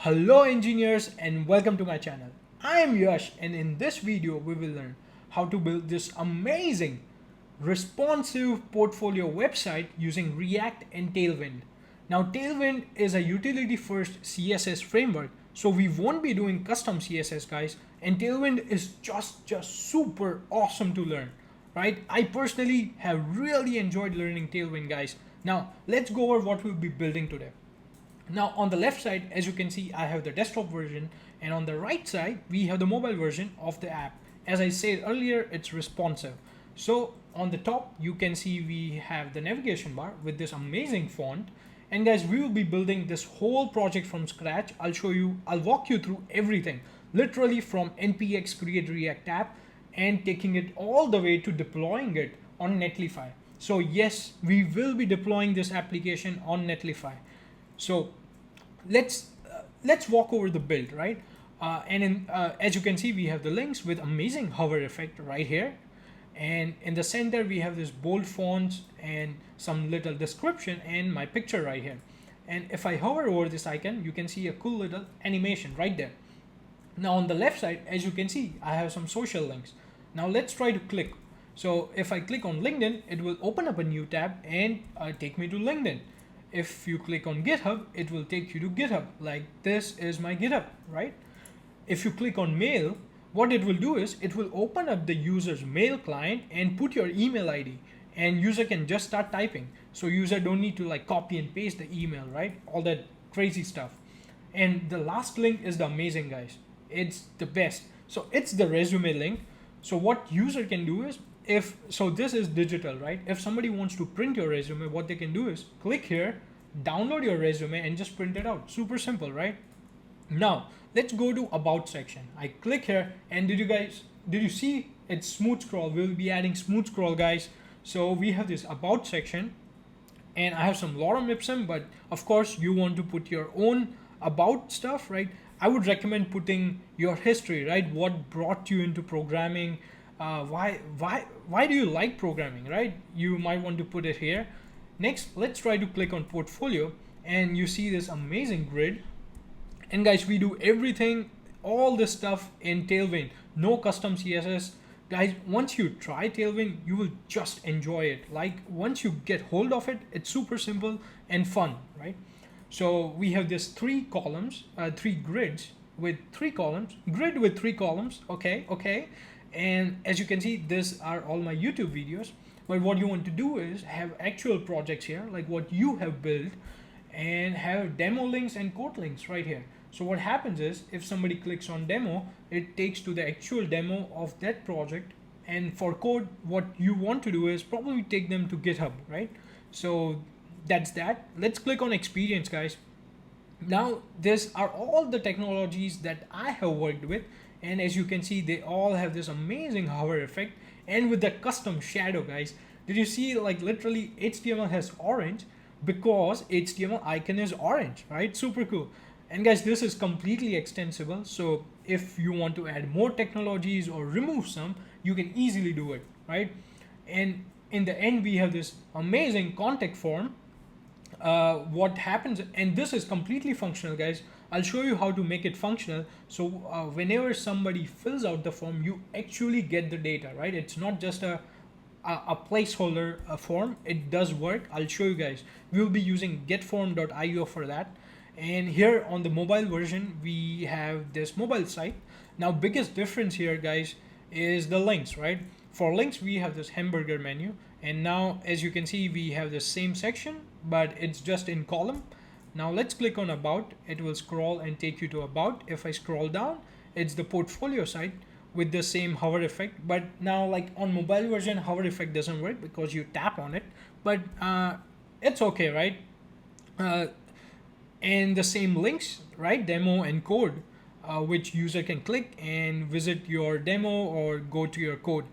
Hello engineers and welcome to my channel. I am Yash and in this video we will learn how to build this amazing responsive portfolio website using React and Tailwind. Now Tailwind is a utility first CSS framework, so we won't be doing custom CSS guys, and Tailwind is just super awesome to learn, right? I personally have really enjoyed learning Tailwind guys. Now let's go over what we'll be building today. Now on the left side, as you can see, I have the desktop version, and on the right side, we have the mobile version of the app. As I said earlier, it's responsive. So on the top, you can see we have the navigation bar with this amazing font. And guys, we will be building this whole project from scratch. I'll walk you through everything, literally from npx create react app and taking it all the way to deploying it on Netlify. So yes, we will be deploying this application on Netlify. So let's walk over the build, right? As you can see, we have the links with amazing hover effect right here, and in the center we have this bold fonts and some little description and my picture right here. And if I hover over this icon, you can see a cool little animation right there. Now on the left side, as you can see, I have some social links. Now let's try to click. So if I click on LinkedIn, it will open up a new tab and take me to LinkedIn. If you click on GitHub, it will take you to GitHub. Like this is my GitHub, right? If you click on mail, what it will do is it will open up the user's mail client and put your email ID, and user can just start typing. So user don't need to like copy and paste the email, right? All that crazy stuff. And the last link is the amazing guys. It's the best. So it's the resume link. So what user can do is, this is digital, right? If somebody wants to print your resume, what they can do is click here, download your resume and just print it out. Super simple, right? Now let's go to about section. I click here, and did you see it's smooth scroll? We'll be adding smooth scroll guys. So we have this about section, and I have some lorem ipsum, but of course you want to put your own about stuff, right? I would recommend putting your history, right? What brought you into programming? Why do you like programming, right? You might want to put it here. Next, let's try to click on portfolio, and you see this amazing grid. And guys, we do everything, all this stuff in Tailwind. No custom CSS. Guys, once you try Tailwind, you will just enjoy it. Like once you get hold of it, it's super simple and fun, right? So we have this three grids with three columns, grid with three columns. Okay. And as you can see, these are all my YouTube videos. But what you want to do is have actual projects here, like what you have built, and have demo links and code links right here. So what happens is if somebody clicks on demo, it takes to the actual demo of that project. And for code, what you want to do is probably take them to GitHub, right? So that's that. Let's click on experience guys. Now these are all the technologies that I have worked with, and as you can see, they all have this amazing hover effect and with the custom shadow guys. Did you see, like literally HTML has orange because HTML icon is orange, right? Super cool. And guys, this is completely extensible, so if you want to add more technologies or remove some, you can easily do it, right? And in the end, we have this amazing contact form. What happens, and this is completely functional guys. I'll show you how to make it functional. So whenever somebody fills out the form, you actually get the data, right? It's not just a placeholder form. It does work. I'll show you guys. We'll be using getform.io for that. And here on the mobile version, we have this mobile site. Now biggest difference here guys is the links, right? For links, we have this hamburger menu, and now as you can see, we have the same section, but it's just in column. Now let's click on about. It will scroll and take you to about. If I scroll down, it's the portfolio site with the same hover effect. But now like on mobile version, hover effect doesn't work because you tap on it, but it's okay, right? And the same links, right? Demo and code, which user can click and visit your demo or go to your code.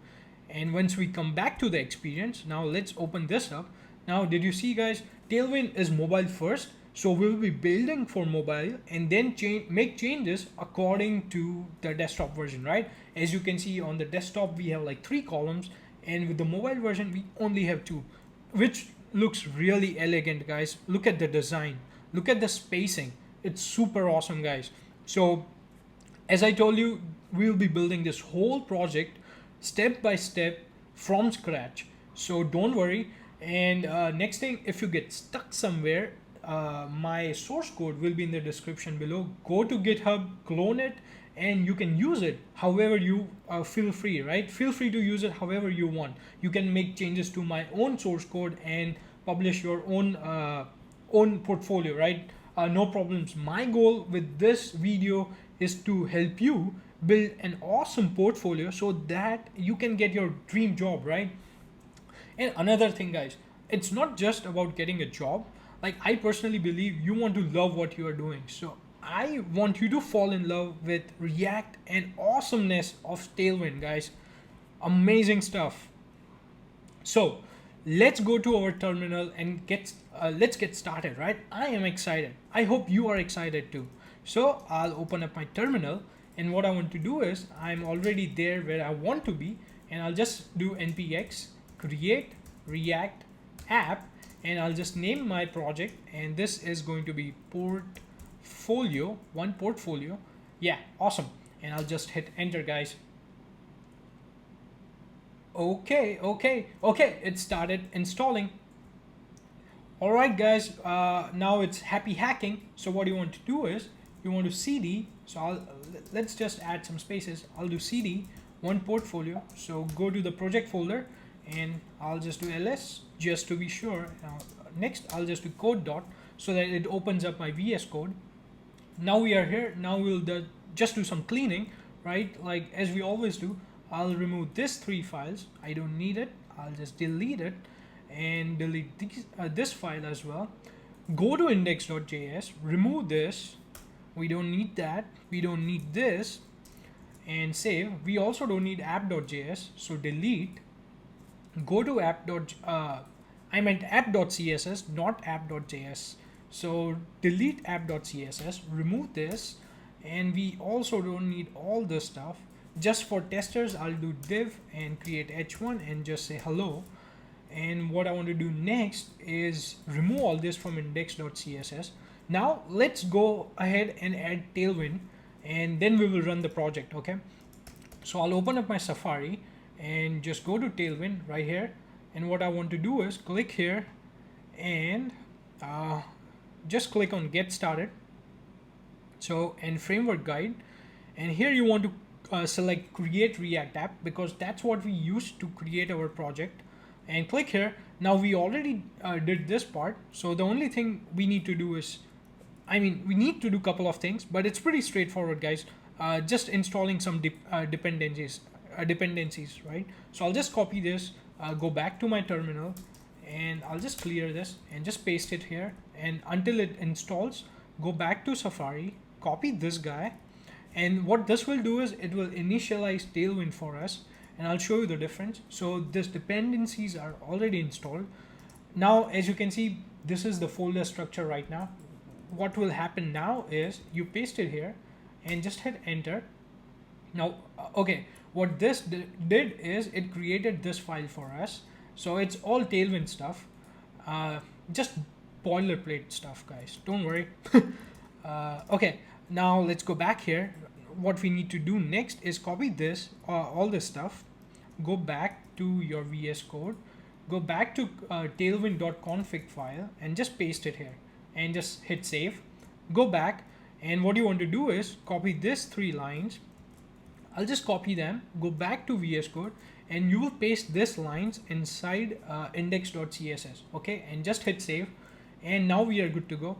And once we come back to the experience, now let's open this up. Now, did you see guys, Tailwind is mobile first. So we'll be building for mobile and then make changes according to the desktop version, right? As you can see on the desktop, we have like three columns, and with the mobile version, we only have two, which looks really elegant guys. Look at the design, look at the spacing. It's super awesome, guys. So as I told you, we'll be building this whole project step by step from scratch. So don't worry. And next thing, if you get stuck somewhere, my source code will be in the description below. Go to GitHub, clone it, and you can use it however you feel free, right? Feel free to use it however you want. You can make changes to my own source code and publish your own portfolio, right? No problems. My goal with this video is to help you build an awesome portfolio so that you can get your dream job, right? And another thing, guys, it's not just about getting a job. Like, I personally believe you want to love what you are doing. So I want you to fall in love with React and awesomeness of Tailwind, guys. Amazing stuff. So let's go to our terminal and let's get started, right? I am excited. I hope you are excited too. So I'll open up my terminal, and what I want to do is I'm already there where I want to be, and I'll just do npx create react app, and I'll just name my project, and this is going to be portfolio, one portfolio. Yeah, awesome. And I'll just hit enter, guys. Okay, it started installing. All right, guys, now it's happy hacking. So what you want to do is you want to cd, so let's just add some spaces. I'll do cd one portfolio. So go to the project folder, and I'll just do ls just to be sure. Now next I'll just do code dot, so that it opens up my VS Code. Now we are here. Now we'll just do some cleaning, right? Like as we always do. I'll remove this 3 files. I don't need it. I'll just delete it and delete this file as well. Go to index.js, remove this. We don't need that. We don't need this, and save. We also don't need app.js, so delete. Go to I meant app.css, not app.js. So delete app.css, remove this, and we also don't need all this stuff. Just for testers, I'll do div and create h1 and just say hello. And what I want to do next is remove all this from index.css. Now let's go ahead and add Tailwind, and then we will run the project, okay? So I'll open up my Safari and just go to Tailwind right here. And what I want to do is click here and just click on get started. So, and framework guide, and here you want to select create react app, because that's what we used to create our project, and click here. Now we already did this part, so the only thing we need to do is, we need to do a couple of things, but it's pretty straightforward, guys. Just installing some dependencies, right? So I'll just copy this, go back to my terminal, and I'll just clear this and just paste it here, and until it installs, go back to Safari, copy this guy. And what this will do is it will initialize Tailwind for us, and I'll show you the difference. So this dependencies are already installed. Now, as you can see, this is the folder structure right now. What will happen now is you paste it here and just hit enter. Now, okay, what this did is it created this file for us. So it's all Tailwind stuff, just boilerplate stuff, guys. Don't worry. Okay, now let's go back here. What we need to do next is copy this, all this stuff, go back to your VS Code, go back to tailwind.config file, and just paste it here and just hit save. Go back, and what you want to do is copy this 3 lines. I'll just copy them, go back to VS Code, and you will paste this lines inside index.css, okay, and just hit save. And now we are good to go.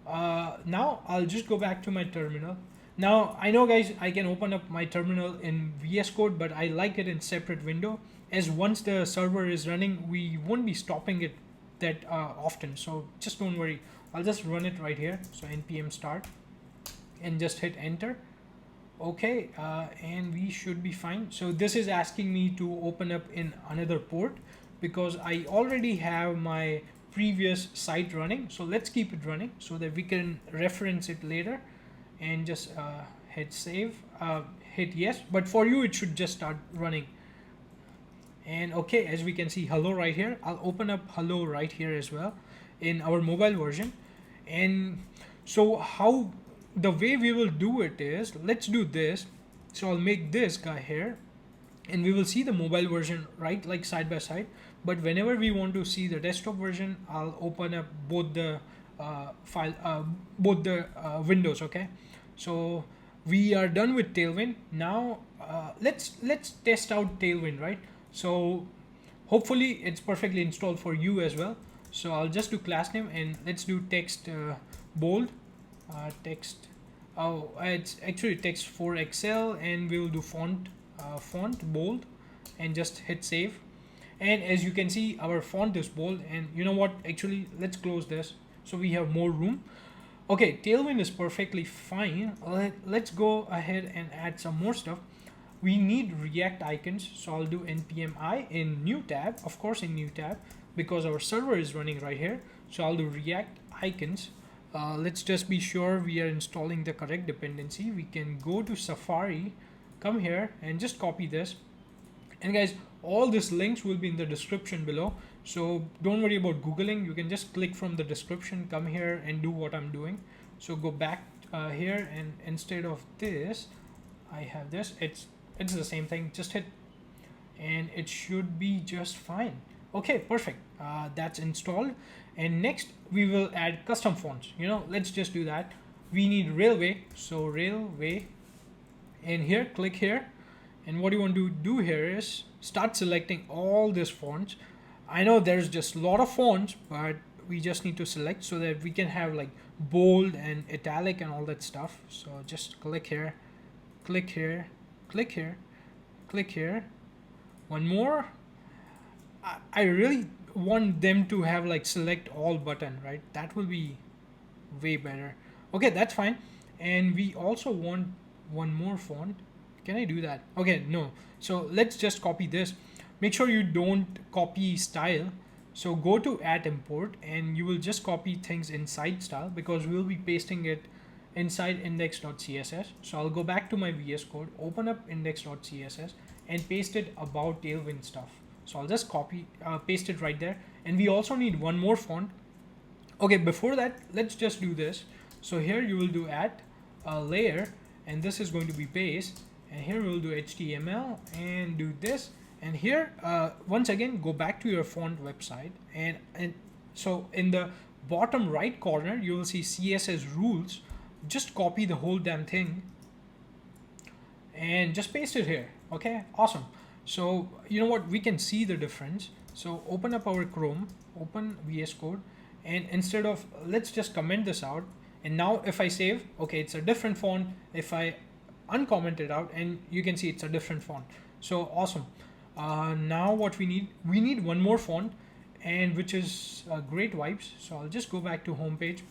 Now I'll just go back to my terminal. Now I know, guys, I can open up my terminal in VS Code, but I like it in separate window, as once the server is running, we won't be stopping it that often. So just don't worry. I'll just run it right here. So npm start and just hit enter. Okay, and we should be fine. So this is asking me to open up in another port because I already have my previous site running. So let's keep it running so that we can reference it later, and just hit save, hit yes. But for you, it should just start running. And okay, as we can see, hello right here. I'll open up hello right here as well in our mobile version. And so how the way we will do it is, let's do this. So I'll make this guy here, and we will see the mobile version, right, like side by side. But whenever we want to see the desktop version, I'll open up both the windows. Okay, so we are done with Tailwind. Now let's test out Tailwind, right? So hopefully it's perfectly installed for you as well. So I'll just do class name, and let's do text bold, text. Oh, it's actually text for Excel, and we will do font bold, and just hit save. And as you can see, our font is bold. And you know what, actually let's close this so we have more room. Okay, Tailwind is perfectly fine. Let's go ahead and add some more stuff. We need React icons, so I'll do npm I in new tab, of course in new tab, because our server is running right here. So I'll do React icons. Let's just be sure we are installing the correct dependency. We can go to Safari, come here, and just copy this. And guys, all these links will be in the description below, so don't worry about googling. You can just click from the description, come here and do what I'm doing. So go back here, and instead of this I have this. It's the same thing, just hit, and it should be just fine. Okay, perfect. That's installed. And next we will add custom fonts. Let's just do that. We need Railway, so Railway, and here, click here. And what you want to do here is start selecting all these fonts. I know there's just a lot of fonts, but we just need to select so that we can have like bold and italic and all that stuff. So just click here, click here, click here, click here. One more. I really want them to have like select all button, right? That will be way better. Okay, that's fine. And we also want one more font. Can I do that? Okay, no. So let's just copy this. Make sure you don't copy style. So go to add import, and you will just copy things inside style, because we'll be pasting it inside index.css. So I'll go back to my VS Code, open up index.css, and paste it about Tailwind stuff. So I'll just copy, paste it right there. And we also need one more font. Okay, before that, let's just do this. So here you will do add a layer, and this is going to be base. And here we'll do HTML and do this. And here, once again, go back to your font website. And so in the bottom right corner, you will see CSS rules. Just copy the whole damn thing and just paste it here. Okay, awesome. So you know what, we can see the difference. So open up our Chrome, open VS Code, and instead of, let's just comment this out. And now if I save, okay, it's a different font. If I uncomment it out, and you can see it's a different font. So awesome. Now what we need one more font, and which is Great Vibes. So I'll just go back to homepage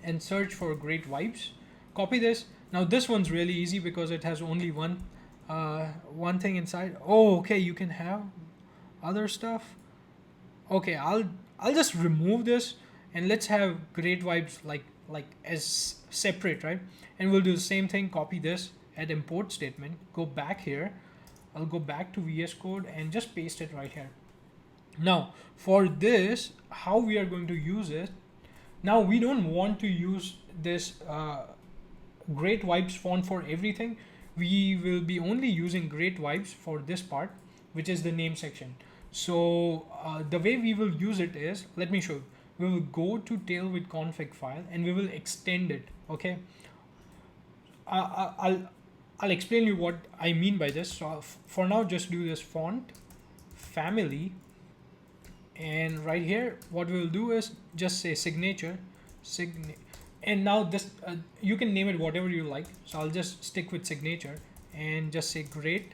and search for Great Vibes. Copy this. Now this one's really easy because it has only one thing inside. Oh, okay, you can have other stuff. Okay, I'll just remove this, and let's have Great Vibes like as separate, right? And we'll do the same thing, copy this, add import statement, go back here. I'll go back to VS Code and just paste it right here. Now for this, how we are going to use it, now we don't want to use this Great Vibes font for everything. We will be only using Great Vibes for this part, which is the name section. So the way we will use it is, let me show you. We will go to Tailwind config file, and we will extend it. Okay, I'll explain you what I mean by this. So for now, just do this font family, and right here what we will do is just say signature, and now this you can name it whatever you like. So I'll just stick with signature and just say Great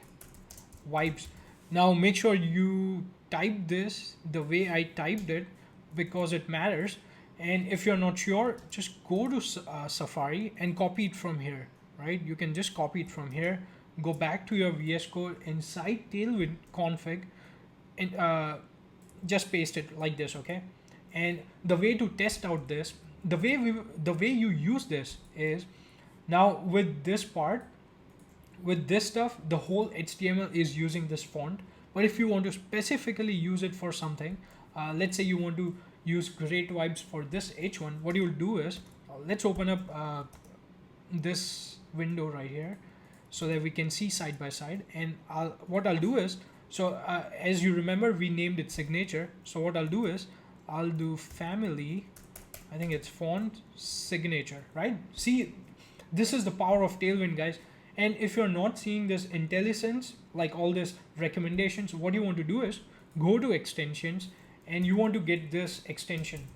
Vibes. Now make sure you type this the way I typed it, because it matters. And if you're not sure, just go to Safari and copy it from here, right? You can just copy it from here, go back to your VS Code inside Tailwind config, and just paste it like this. Okay, and the way to test out this, the way you use this is, now with this part, with this stuff, the whole HTML is using this font. But if you want to specifically use it for something, let's say you want to use Great Vibes for this H1, what you'll do is, let's open up this window right here so that we can see side by side. And what I'll do is, so as you remember, we named it signature. So what I'll do is I'll do family, I think it's font signature, right? See, this is the power of Tailwind, guys. And if you're not seeing this IntelliSense, like all this recommendations, what you want to do is go to extensions and you want to get this extension,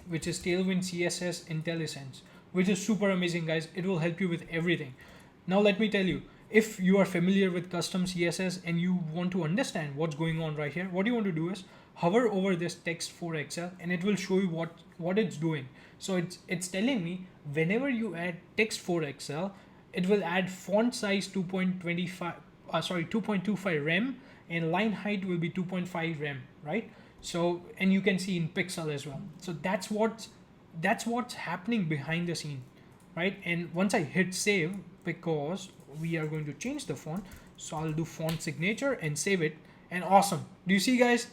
which is Tailwind CSS IntelliSense, which is super amazing, guys. It will help you with everything. Now, let me tell you, if you are familiar with custom CSS and you want to understand what's going on right here, what you want to do is hover over this text for Excel and it will show you what it's doing. So it's telling me whenever you add text for Excel, it will add font size 2.25 rem, and line height will be 2.5 rem, right? So, and you can see in pixel as well. So that's what's happening behind the scene, right? And once I hit save, because we are going to change the font, so I'll do font signature and save it, and awesome. Do you see, guys?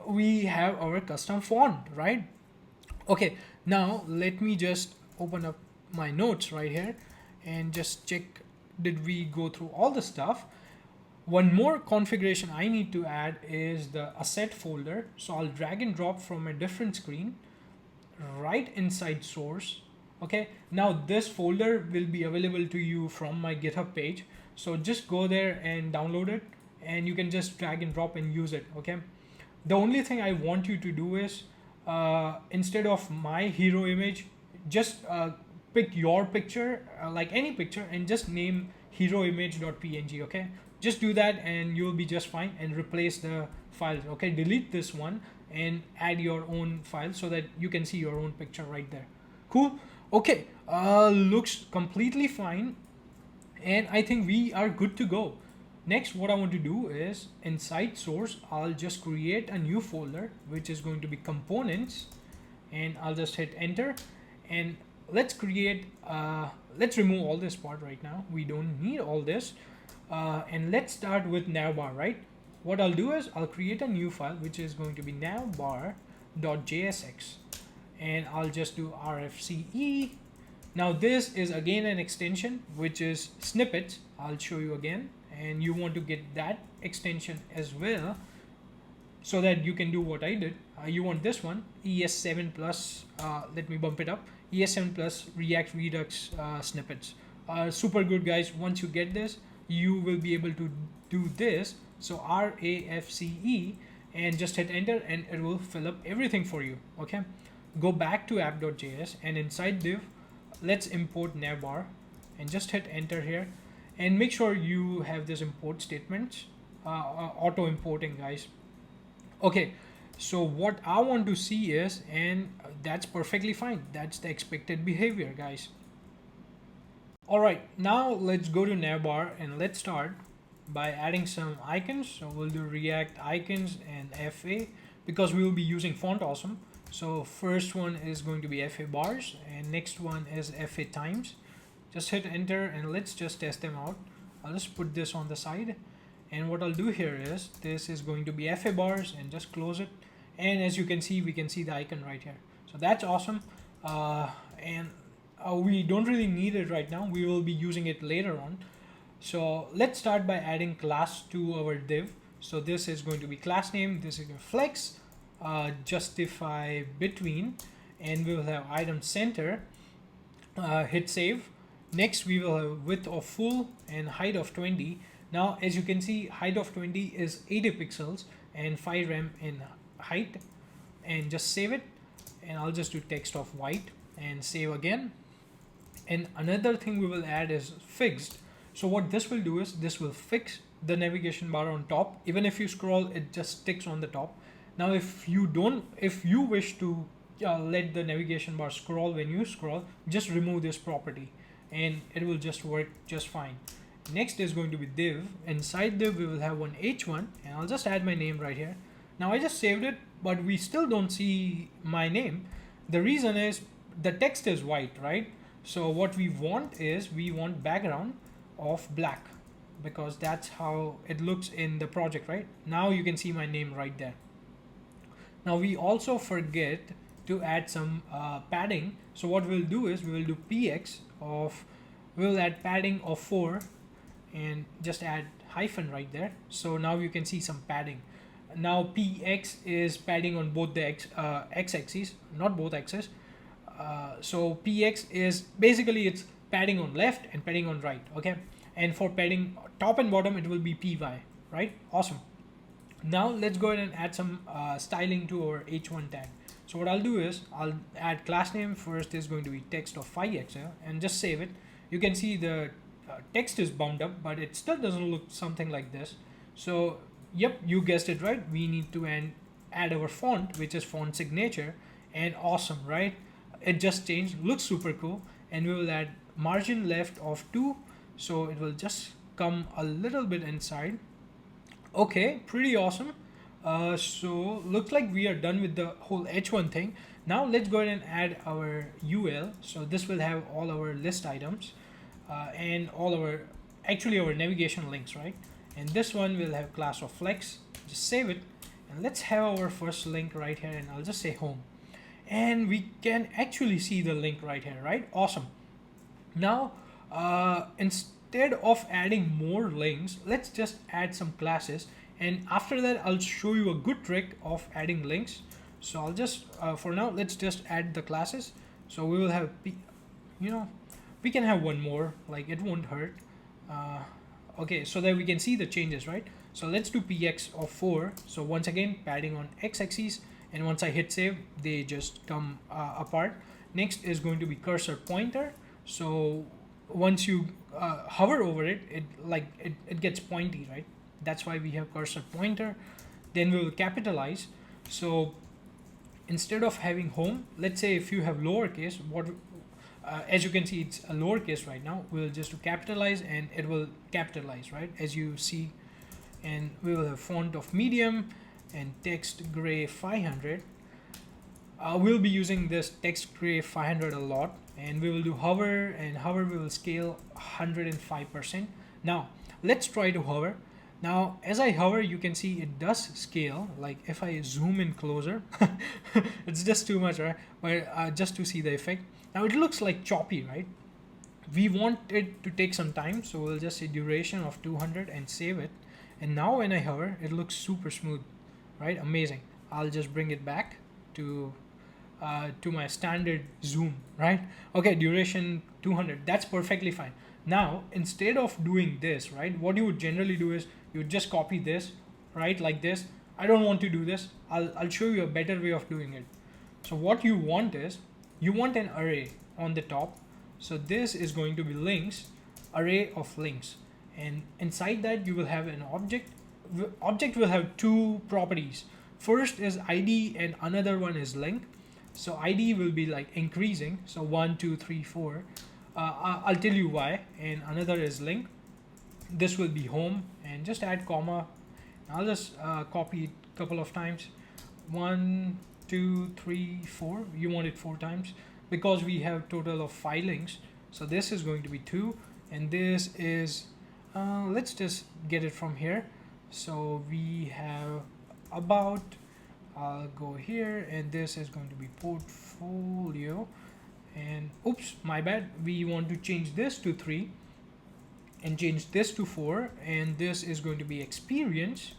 We have our custom font, right? Okay, now let me just open up my notes right here and just check, did we go through all the stuff? One more configuration I need to add is the asset folder. So I'll drag and drop from a different screen right inside source. Okay, now this folder will be available to you from my GitHub page. So just go there and download it, and you can just drag and drop and use it. Okay, the only thing I want you to do is instead of my hero image, just pick your picture, like any picture, and just name heroimage.png. Okay, just do that and you'll be just fine, and replace the files. Okay, delete this one and add your own file so that you can see your own picture right there. Cool. Okay, looks completely fine, and I think we are good to go. Next, what I want to do is inside source, I'll just create a new folder, which is going to be components, and I'll just hit enter. And let's create, let's remove all this part right now. We don't need all this. And let's start with navbar, right? What I'll do is I'll create a new file, which is going to be navbar.jsx, and I'll just do rfce. Now this is again an extension, which is snippets. I'll show you again, and you want to get that extension as well so that you can do what I did. You want this one, ES7 plus, let me bump it up, ES7 plus React Redux snippets. Super good, guys. Once you get this, you will be able to do this. So RAFCE, and just hit enter and it will fill up everything for you. Okay, go back to app.js, and inside div, let's import navbar and just hit enter here, and make sure you have this import statement auto importing, guys. Okay, so what I want to see is, and that's perfectly fine, that's the expected behavior, guys. All right, now let's go to navbar and let's start by adding some icons. So we'll do React icons and FA, because we will be using Font Awesome. So first one is going to be FA bars, and next one is FA times. Just hit enter and let's just test them out. I'll just put this on the side, and what I'll do here is this is going to be FA bars, and just close it. And as you can see, we can see the icon right here. So that's awesome. We don't really need it right now. We will be using it later on. So let's start by adding class to our div. So this is going to be class name. This is going to flex, justify between, and we will have item center. Hit save. Next, we will have width of full and height of 20. Now, as you can see, height of 20 is 80 pixels and 5 rem in height. And just save it. And I'll just do text of white and save again. And another thing we will add is fixed. So what this will do is this will fix the navigation bar on top. Even if you scroll, it just sticks on the top. Now, if you wish to let the navigation bar scroll when you scroll, just remove this property and it will just work just fine. Next is going to be div. Inside div, we will have one h1, and I'll just add my name right here. Now I just saved it, but we still don't see my name. The reason is the text is white, right? So what we want is we want background of black, because that's how it looks in the project, right? Now you can see my name right there. Now we also forget to add some padding. So what we'll do is we will do px of we'll add padding of 4 and just add hyphen right there. So now you can see some padding. Now px is padding on both the x-axes, not both axes. So px is basically it's padding on left and padding on right. Okay, and for padding top and bottom it will be py, right? Awesome. Now let's go ahead and add some styling to our h1 tag. So what I'll do is I'll add class name. First is going to be text of 5xl and just save it. You can see the text is bumped up, but it still doesn't look something like this. So yep, you guessed it right. We need to add our font, which is font signature, and awesome, right? It just changed, looks super cool. And we will add margin left of 2, so it will just come a little bit inside. Okay, pretty awesome. So looks like we are done with the whole h1 thing. Now let's go ahead and add our ul. So this will have all our list items and all our our navigation links, right? And this one will have class of flex. Just save it, and let's have our first link right here, and I'll just say home, and we can actually see the link right here, right? Awesome. Now instead of adding more links, let's just add some classes, and after that I'll show you a good trick of adding links. So I'll just for now let's just add the classes. So we will have we can have one more, like it won't hurt. Okay, so that we can see the changes, right? So let's do px of 4. So once again padding on x-axis, and once I hit save they just come apart. Next is going to be cursor pointer. So once you hover over it, it gets pointy, right? That's why we have cursor pointer. Then we will capitalize. So instead of having home, let's say if you have lowercase, as you can see it's a lowercase right now, we'll just do capitalize and it will capitalize, right, as you see. And we will have font of medium and text gray 500. We'll be using this text gray 500 a lot, and we will do hover, and hover we will scale 105%. Now let's try to hover. Now as I hover you can see it does scale. Like if I zoom in closer it's just too much, right? But just to see the effect, now it looks like choppy, right? We want it to take some time, so we'll just say duration of 200 and save it. And now when I hover it looks super smooth, right? Amazing. I'll just bring it back to my standard zoom, right? Okay, duration 200, that's perfectly fine. Now instead of doing this, right, what you would generally do is you would just copy this, right, like this. I don't want to do this. I'll show you a better way of doing it. So what you want is you want an array on the top. So this is going to be links, array of links, and inside that you will have an object. Object will have two properties. First is id and another one is link. So id will be like increasing, so 1 2 3 4. I'll tell you why. And another is link. This will be home, and just add comma. I'll just copy it a couple of times. 1 2 3 4. You want it 4 times because we have total of 5 links. So this is going to be 2, and this is let's just get it from here. So we have about, I'll go here, and this is going to be portfolio. And oops, my bad, we want to change this to 3 and change this to 4, and this is going to be experience,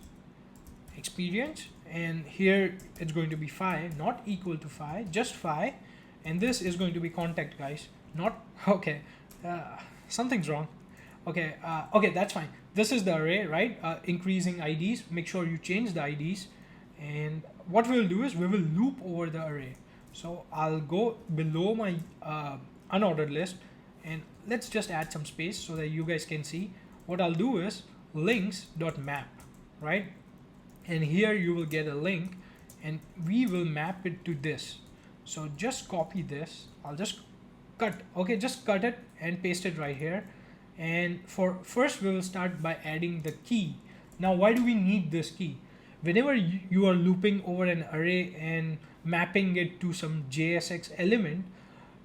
and here it's going to be 5, not equal to 5, just 5. And this is going to be contact, guys, not okay. Something's wrong. Okay, okay, that's fine. This is the array, right? Increasing IDs. Make sure you change the IDs. And what we'll do is we will loop over the array. So I'll go below my unordered list, and let's just add some space so that you guys can see. What I'll do is links.map, right? And here you will get a link, and we will map it to this. So just copy this. I'll just cut. Okay, just cut it and paste it right here. And for first we will start by adding the key. Now why do we need this key? Whenever you are looping over an array and mapping it to some JSX element,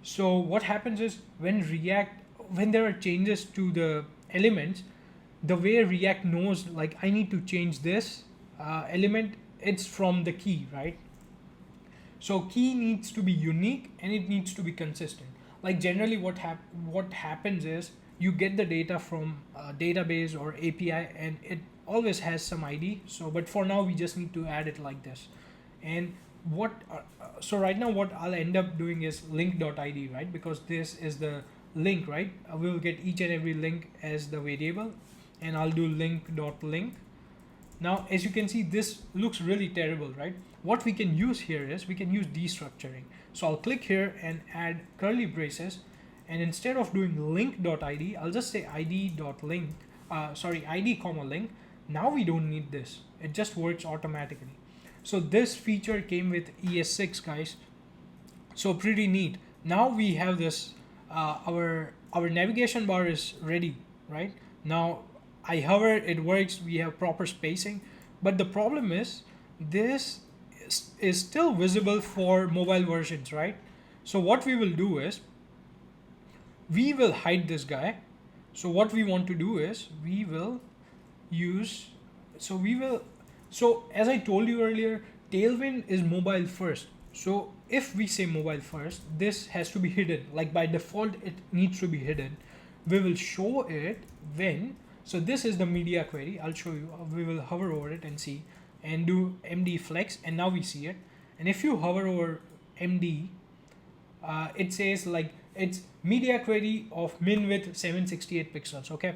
so what happens is when there are changes to the elements, the way React knows, like, I need to change this element, it's from the key, right? So key needs to be unique and it needs to be consistent. Like generally what happens is you get the data from a database or API, and it always has some ID. So but for now we just need to add it like this. And what so right now what I'll end up doing is link.id, right? Because this is the link, right? We will get each and every link as the variable, and I'll do link.link. Now, as you can see, this looks really terrible, right? What we can use here is we can use destructuring. So I'll click here and add curly braces, and instead of doing link.id, I'll just say id.link, id comma link. Now we don't need this. It just works automatically. So this feature came with ES6, guys. So pretty neat. Now we have this, our navigation bar is ready, right? Now I hover, it works, we have proper spacing, but the problem is this is still visible for mobile versions, right? So what we will do is we will hide this guy. So what we want to do is we will use, so as I told you earlier, Tailwind is mobile first. So if we say mobile first, this has to be hidden. Like by default, it needs to be hidden. We will show it when, so this is the media query. I'll show you. We will hover over it and see, and do MD flex, and now we see it. And if you hover over MD, it says like it's media query of min width 768 pixels. Okay,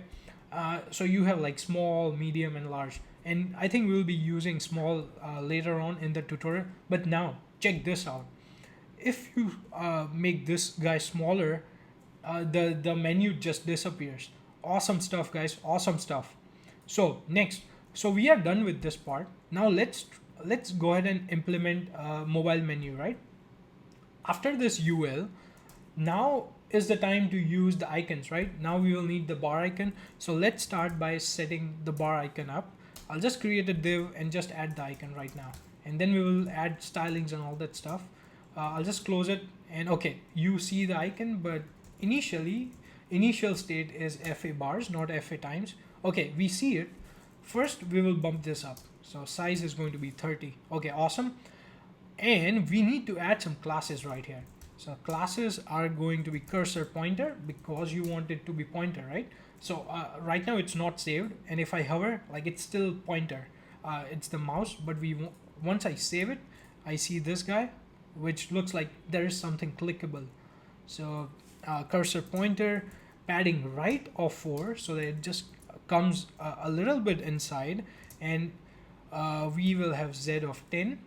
so you have like small, medium, and large. And I think we'll be using small later on in the tutorial. But now check this out. If you make this guy smaller, the menu just disappears. Awesome stuff, guys. Awesome stuff. So next, so we are done with this part. Now let's go ahead and implement a mobile menu, right? After this UL, now is the time to use the icons, right? Now we will need the bar icon. So let's start by setting the bar icon up. I'll just create a div and just add the icon right now. And then we will add stylings and all that stuff. I'll just close it, and okay, you see the icon, but initial state is FA bars, not FA times. Okay, we see it. First, we will bump this up. So size is going to be 30. Okay, awesome. And we need to add some classes right here. So classes are going to be cursor pointer because you want it to be pointer, right? So right now it's not saved, and if I hover, like it's still pointer. It's the mouse, but once I save it, I see this guy, which looks like there is something clickable. So cursor pointer, padding right of 4, so that it just comes a little bit inside, and we will have Z of 10,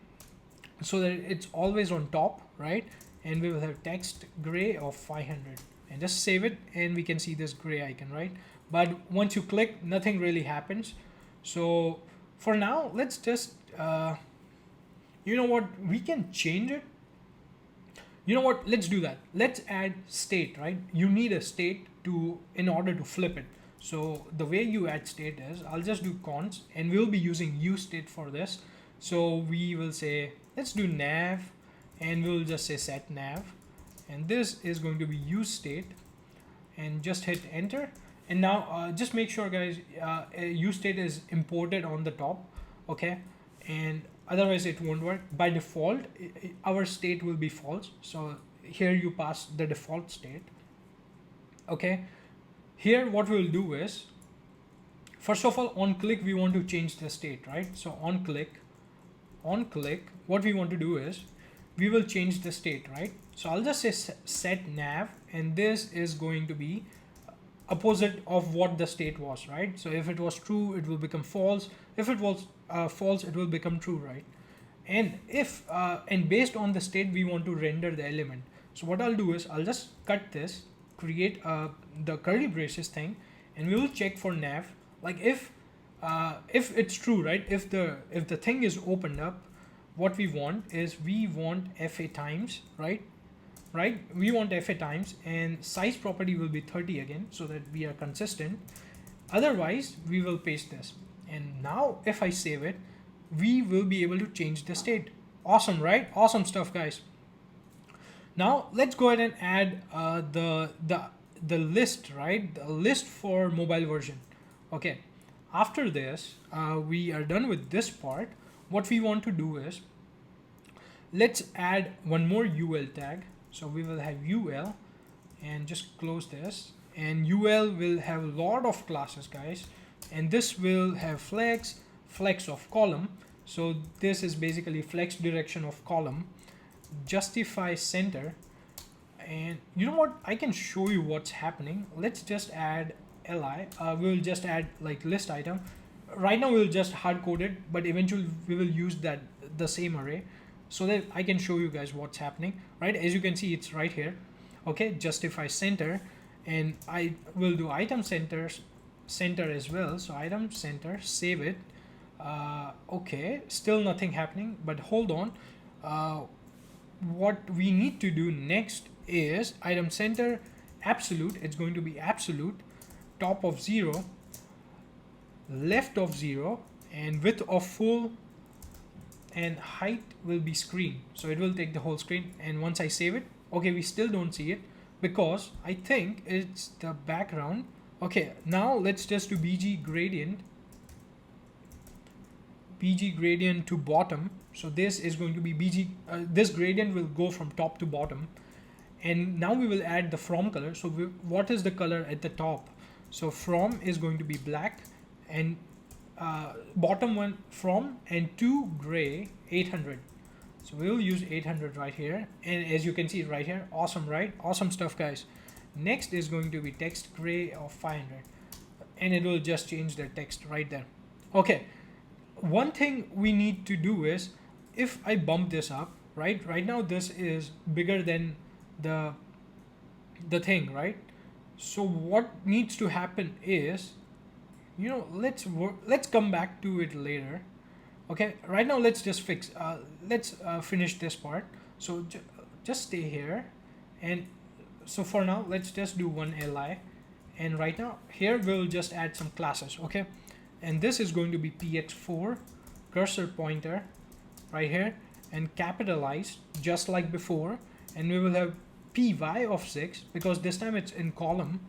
so that it's always on top, right? And we will have text gray of 500, and just save it, and we can see this gray icon, right? But once you click, nothing really happens. So for now, let's just you know what, we can change it. You know what, let's do that. Let's add state, right? You need a state in order to flip it. So the way you add state is, I'll just do const, and we'll be using useState for this. So we will say, let's do nav, and we'll just say set nav, and this is going to be useState, and just hit enter. And now just make sure, guys, useState is imported on the top, okay? And otherwise it won't work. By default, our state will be false. So here you pass the default state. Okay. Here what we'll do is, first of all, on click we want to change the state, right? So on click, what we want to do is we will change the state, right? So I'll just say set nav, and this is going to be opposite of what the state was, right? So if it was true, it will become false. If it was false, it will become true, right? And if and based on the state, we want to render the element. So what I'll do is I'll just cut this, create the curly braces thing, and we will check for nav. Like if it's true, right? If the thing is opened up, what we want is we want FA times, right? We want FA times, and size property will be 30 again, so that we are consistent. Otherwise, we will paste this. And now if I save it, we will be able to change the state. Awesome, right? Awesome stuff, guys. Now let's go ahead and add the list, right? The list for mobile version. Okay. After this, we are done with this part. What we want to do is, let's add one more UL tag. So we will have UL, and just close this. And UL will have a lot of classes, guys, and this will have flex of column. So this is basically flex direction of column, justify center. And you know what, I can show you what's happening. Let's just add li. We'll just add like list item. Right now we'll just hard code it, but eventually we will use that the same array, so that I can show you guys what's happening, right? As you can see, it's right here. Okay, justify center, and I will do item center as well. So item center, save it. Okay, still nothing happening, but hold on. What we need to do next is item center absolute. It's going to be absolute, top of 0, left of 0, and width of full, and height will be screen. So it will take the whole screen. And once I save it, okay, we still don't see it because I think it's the background. Okay, now let's just do bg gradient to bottom. So this is going to be bg, this gradient will go from top to bottom. And now we will add the from color. So what is the color at the top? So from is going to be black, and bottom one from, and to gray 800. So we'll use 800 right here. And as you can see right here, awesome, right? Awesome stuff, guys. Next is going to be text gray of 500, and it will just change the text right there. Okay, one thing we need to do is, if I bump this up, right now this is bigger than the thing, right? So what needs to happen is, you know, let's come back to it later. Okay, right now let's just finish this part. So just stay here, and so for now let's just do one li, and right now here we'll just add some classes. Okay, and this is going to be px4 cursor pointer right here, and capitalized just like before. And we will have py of 6 because this time it's in column.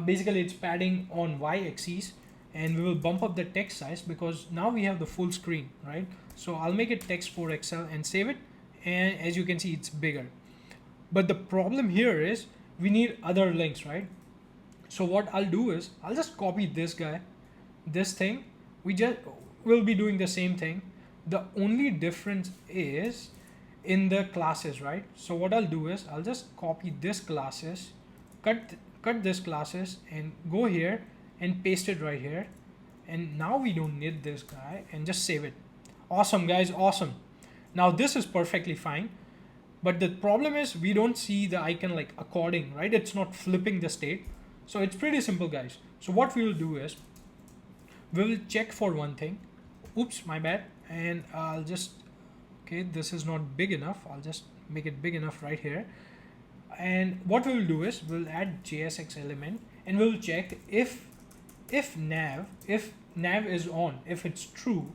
Basically it's padding on y-axis, and we will bump up the text size because now we have the full screen, right? So I'll make it text 4XL and save it, and as you can see, it's bigger. But the problem here is we need other links, right? So what I'll do is I'll just copy this thing. We'll be doing the same thing. The only difference is in the classes, right? So what I'll do is I'll just copy this classes, cut this classes, and go here and paste it right here. And now we don't need this guy, and just save it. Awesome, guys, awesome. Now this is perfectly fine, but the problem is we don't see the icon like according, right? It's not flipping the state. So it's pretty simple, guys. So what we will do is we will check for one thing. Oops, my bad. And I'll just, okay, this is not big enough. I'll just make it big enough right here. And what we will do is we'll add JSX element, and we'll check if nav is on, if it's true,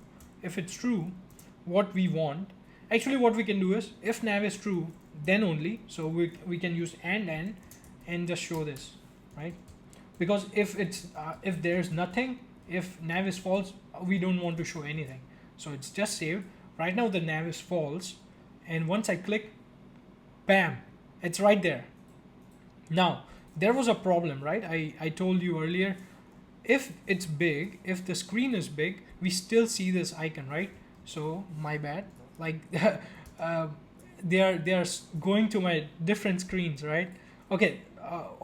what we want. Actually, what we can do is, if nav is true, then only. So we can use and just show this, right? Because if there's nothing, if nav is false, we don't want to show anything. So it's just saved. Right now the nav is false, and once I click, bam, it's right there. Now there was a problem, right? I told you earlier, if it's big, if the screen is big, we still see this icon, right? So my bad, like they are going to my different screens, right? Okay,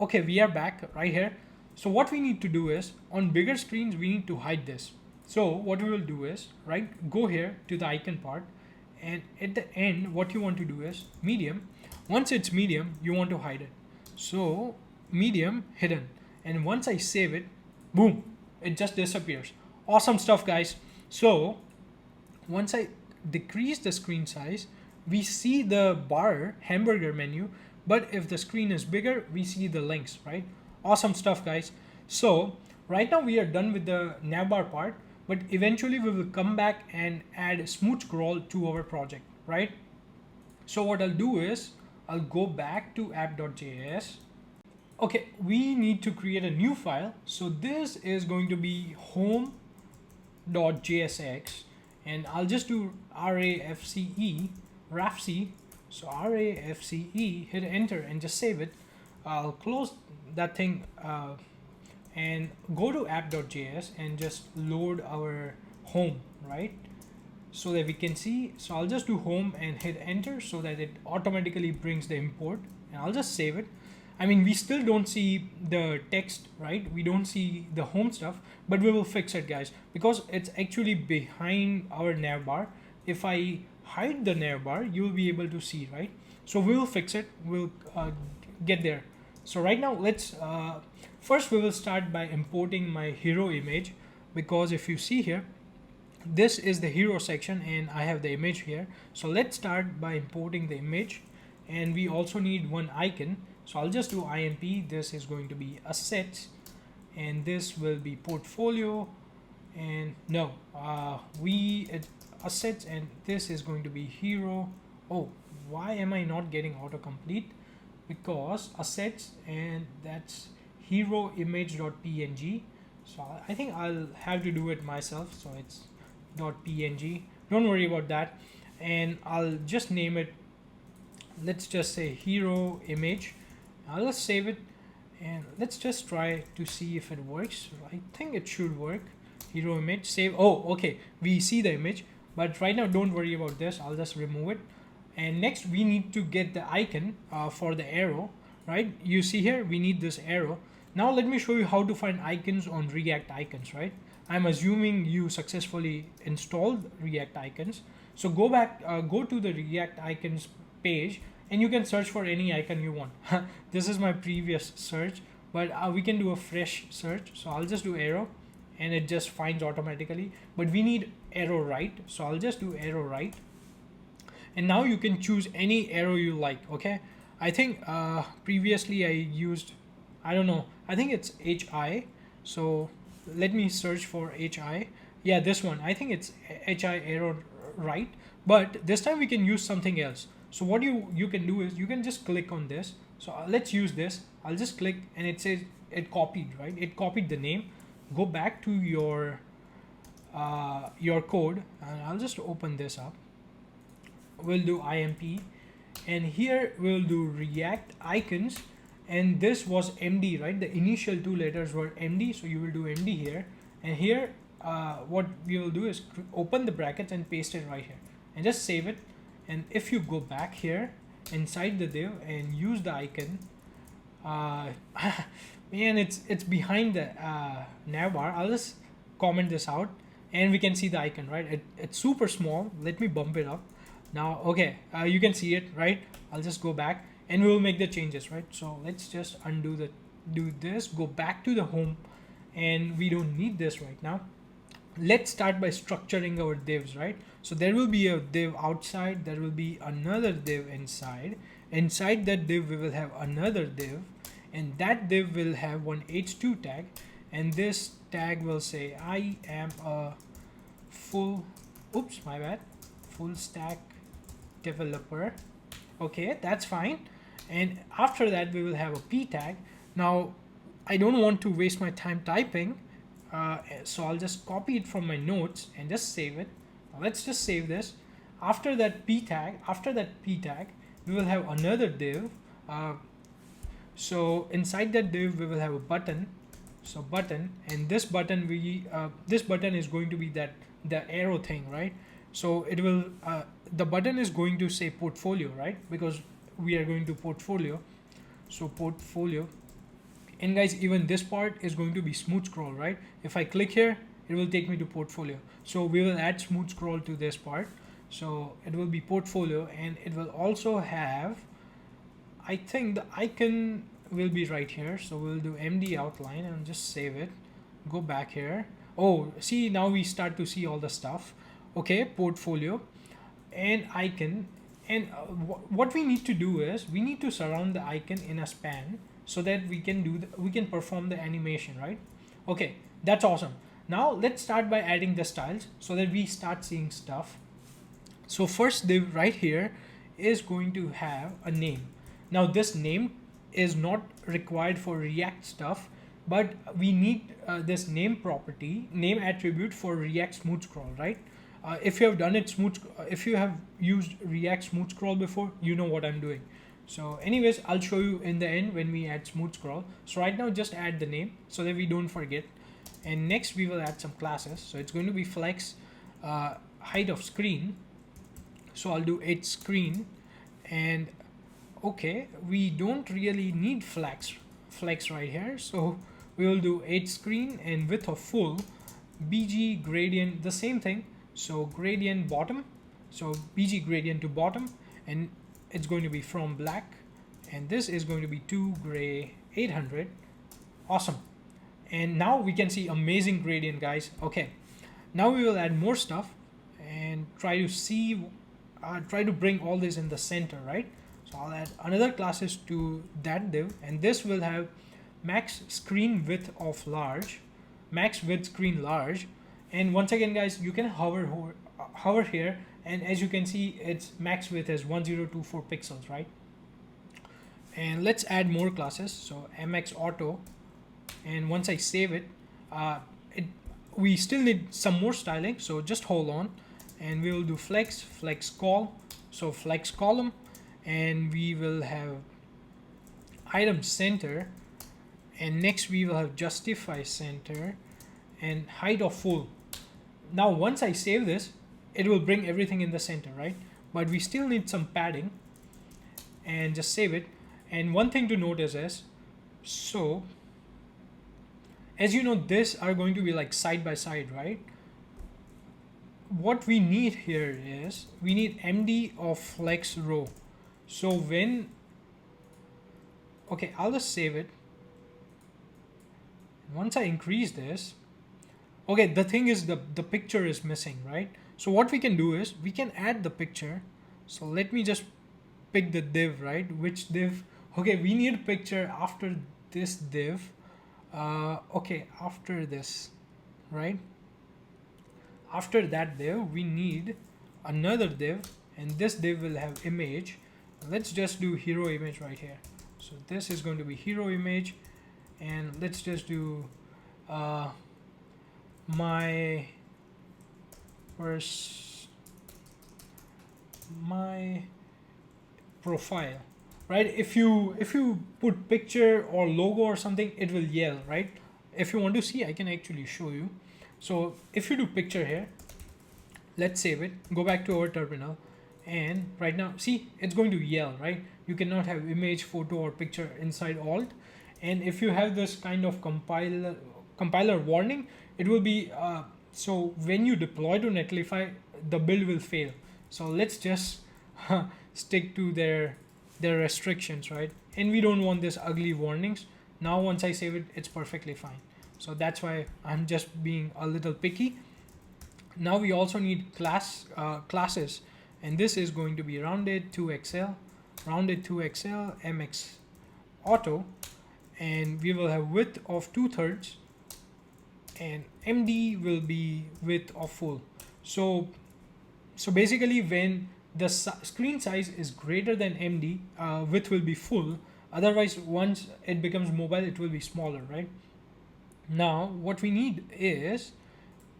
okay, we are back right here. So what we need to do is, on bigger screens we need to hide this. So what we will do is, right, go here to the icon part, and at the end what you want to do is medium. Once it's medium, you want to hide it. So medium hidden, and once I save it, boom, it just disappears. Awesome stuff, guys. So once I decrease the screen size, we see the bar hamburger menu, but if the screen is bigger, we see the links, right? Awesome stuff, guys. So right now we are done with the navbar part, but eventually we will come back and add smooth scroll to our project, right? So what I'll do is I'll go back to app.js. Okay, we need to create a new file. So this is going to be home.jsx, and I'll just do rafce. So rafce, hit enter and just save it. I'll close that thing and go to app.js and just load our home, right? So that we can see. So I'll just do home and hit enter so that it automatically brings the import, and I'll just save it. I mean, we still don't see the text, right? We don't see the home stuff, but we will fix it, guys, because it's actually behind our navbar. If I hide the navbar, you'll be able to see, right? So we will fix it. We'll get there. So right now, let's first we will start by importing my hero image, because if you see here, this is the hero section and I have the image here. So let's start by importing the image, and we also need one icon. So I'll just do IMP. This is going to be assets, and this will be portfolio, and no, assets, and this is going to be hero. Oh, why am I not getting autocomplete? Because assets, and that's hero image.png. So I think I'll have to do it myself. So it's .png. Don't worry about that, and I'll just name it. Let's just say hero image. I'll just save it, and let's just try to see if it works. I think it should work. Hero image, save. Oh, okay, we see the image, but right now don't worry about this. I'll just remove it. And next we need to get the icon for the arrow, right? You see here we need this arrow. Now let me show you how to find icons on React Icons, right? I'm assuming you successfully installed React Icons. So go back, go to the React Icons page, and you can search for any icon you want. This is my previous search, but we can do a fresh search. So I'll just do arrow, and it just finds automatically, but we need arrow right. So I'll just do arrow right, and now you can choose any arrow you like. Okay, I think previously I used, I don't know, I think it's HI. So let me search for HI. Yeah, this one, I think it's HI arrow right, but this time we can use something else. So what you can do is you can just click on this. So let's use this. I'll just click, and it says it copied, right? It copied the name. Go back to your code, and I'll just open this up. We'll do IMP, and here we'll do React Icons, and this was MD, right? The initial two letters were MD, so you will do MD here, and here what we will do is open the brackets and paste it right here, and just save it. And if you go back here inside the div and use the icon, man, it's behind the navbar. I'll just comment this out, and we can see the icon, right? It's super small. Let me bump it up now. Okay, you can see it, right? I'll just go back, and we will make the changes, right? So let's just do this, go back to the home, and we don't need this right now. Let's start by structuring our divs, right? So there will be a div outside, there will be another div inside. Inside that div we will have another div, and that div will have one h2 tag, and this tag will say I am a full stack developer. Okay, that's fine. And after that we will have a p tag. Now I don't want to waste my time typing, so I'll just copy it from my notes and just save it. Now let's just save this. After that p tag, we will have another div. So inside that div we will have a button. So button, and this button this button is going to be the arrow thing, right? So it will the button is going to say portfolio, right? Because we are going to portfolio. So portfolio, and guys, even this part is going to be smooth scroll, right? If I click here, it will take me to portfolio. So we will add smooth scroll to this part. So it will be portfolio, and it will also have, I think the icon will be right here. So we'll do MD outline and just save it. Go back here. Oh, see, now we start to see all the stuff. Okay, portfolio and icon. And what we need to do is we need to surround the icon in a span so that we can perform the animation, right? Okay, that's awesome. Now let's start by adding the styles so that we start seeing stuff. So first div right here is going to have a name. Now this name is not required for React stuff, but we need this name property, name attribute for React smooth scroll, right? If you have done it if you have used React smooth scroll before, you know what I'm doing. So anyways, I'll show you in the end when we add smooth scroll. So right now just add the name so that we don't forget. And next we will add some classes. So it's going to be flex height of screen. So I'll do 8 screen. And okay, we don't really need flex right here. So we will do 8 screen and width of full. BG gradient, the same thing. So gradient bottom. So BG gradient to bottom, and it's going to be from black, and this is going to be to gray 800. Awesome. And now we can see amazing gradient, guys. Okay, now we will add more stuff and try to bring all this in the center, right? So I'll add another classes to that div, and this will have max screen width of large, max width screen large. And once again, guys, you can hover here, and as you can see, its max width is 1024 pixels, right? And let's add more classes. So MX auto, and once I save it, we still need some more styling, so just hold on, and we will do flex call, so flex column, and we will have item center, and next we will have justify center and height of full. Now once I save this, it will bring everything in the center, right? But we still need some padding, and just save it. And one thing to notice is, so as you know, this are going to be like side by side, right? What we need here is we need MD of flex row. So when, okay, I'll just save it. Once I increase this, okay, the thing is the picture is missing, right? So what we can do is we can add the picture. So let me just pick the div, right? Which div? Okay, we need a picture after this div. Okay, after this, right? After that div, we need another div, and this div will have image. Let's just do hero image right here. So this is going to be hero image, and let's just do my profile, right? If you put picture or logo or something, it will yell, right? If you want to see, I can actually show you. So if you do picture here, let's save it, go back to our terminal, and right now see, it's going to yell, right? You cannot have image, photo, or picture inside alt. And if you have this kind of compiler warning, it will be so when you deploy to Netlify, the build will fail. So let's just stick to their restrictions, right? And we don't want this ugly warnings. Now once I save it, it's perfectly fine. So that's why I'm just being a little picky. Now we also need classes, and this is going to be rounded to XL, MX auto, and we will have width of 2/3, and MD will be width of full. So basically when the screen size is greater than MD, width will be full. Otherwise, once it becomes mobile, it will be smaller, right? Now what we need is,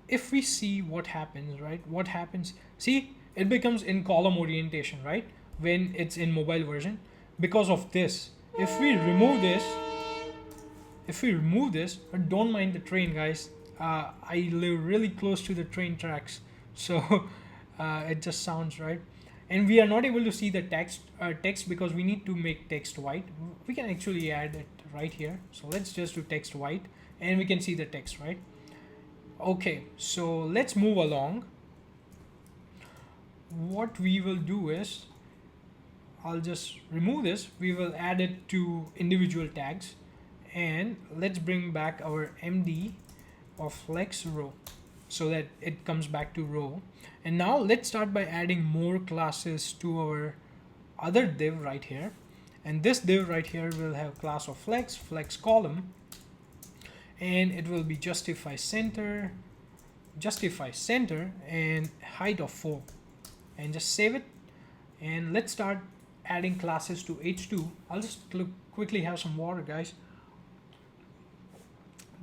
if we see what happens, right? What happens? See, it becomes in column orientation, right? When it's in mobile version, because of this. If we remove this, but don't mind the train, guys. I live really close to the train tracks, so it just sounds right. And we are not able to see the text because we need to make text white. We can actually add it right here. So let's just do text white, and we can see the text, right? Okay, so let's move along. What we will do is, I'll just remove this. We will add it to individual tags, and let's bring back our MD of flex row so that it comes back to row. And now let's start by adding more classes to our other div right here. And this div right here will have class of flex column, and it will be justify center, and height of 4. And just save it, and let's start adding classes to H2. I'll just quickly have some water, guys.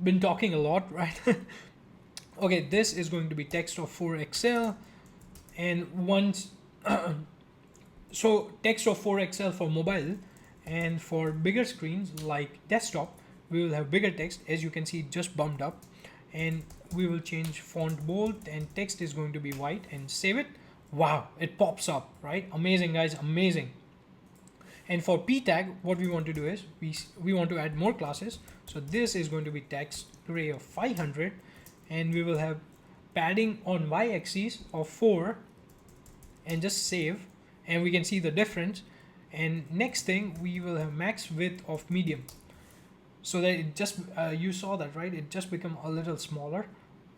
Been talking a lot, right? Okay, this is going to be text of 4XL, and once So text of 4XL for mobile, and for bigger screens like desktop, we will have bigger text. As you can see, it just bumped up, and we will change font bold, and text is going to be white, and save it. Wow, it pops up, right? Amazing, guys, amazing. And for p tag, what we want to do is we want to add more classes. So this is going to be text array of 500, and we will have padding on y-axis of 4, and just save, and we can see the difference. And next thing, we will have max width of medium, so that it just you saw that, right? It just become a little smaller.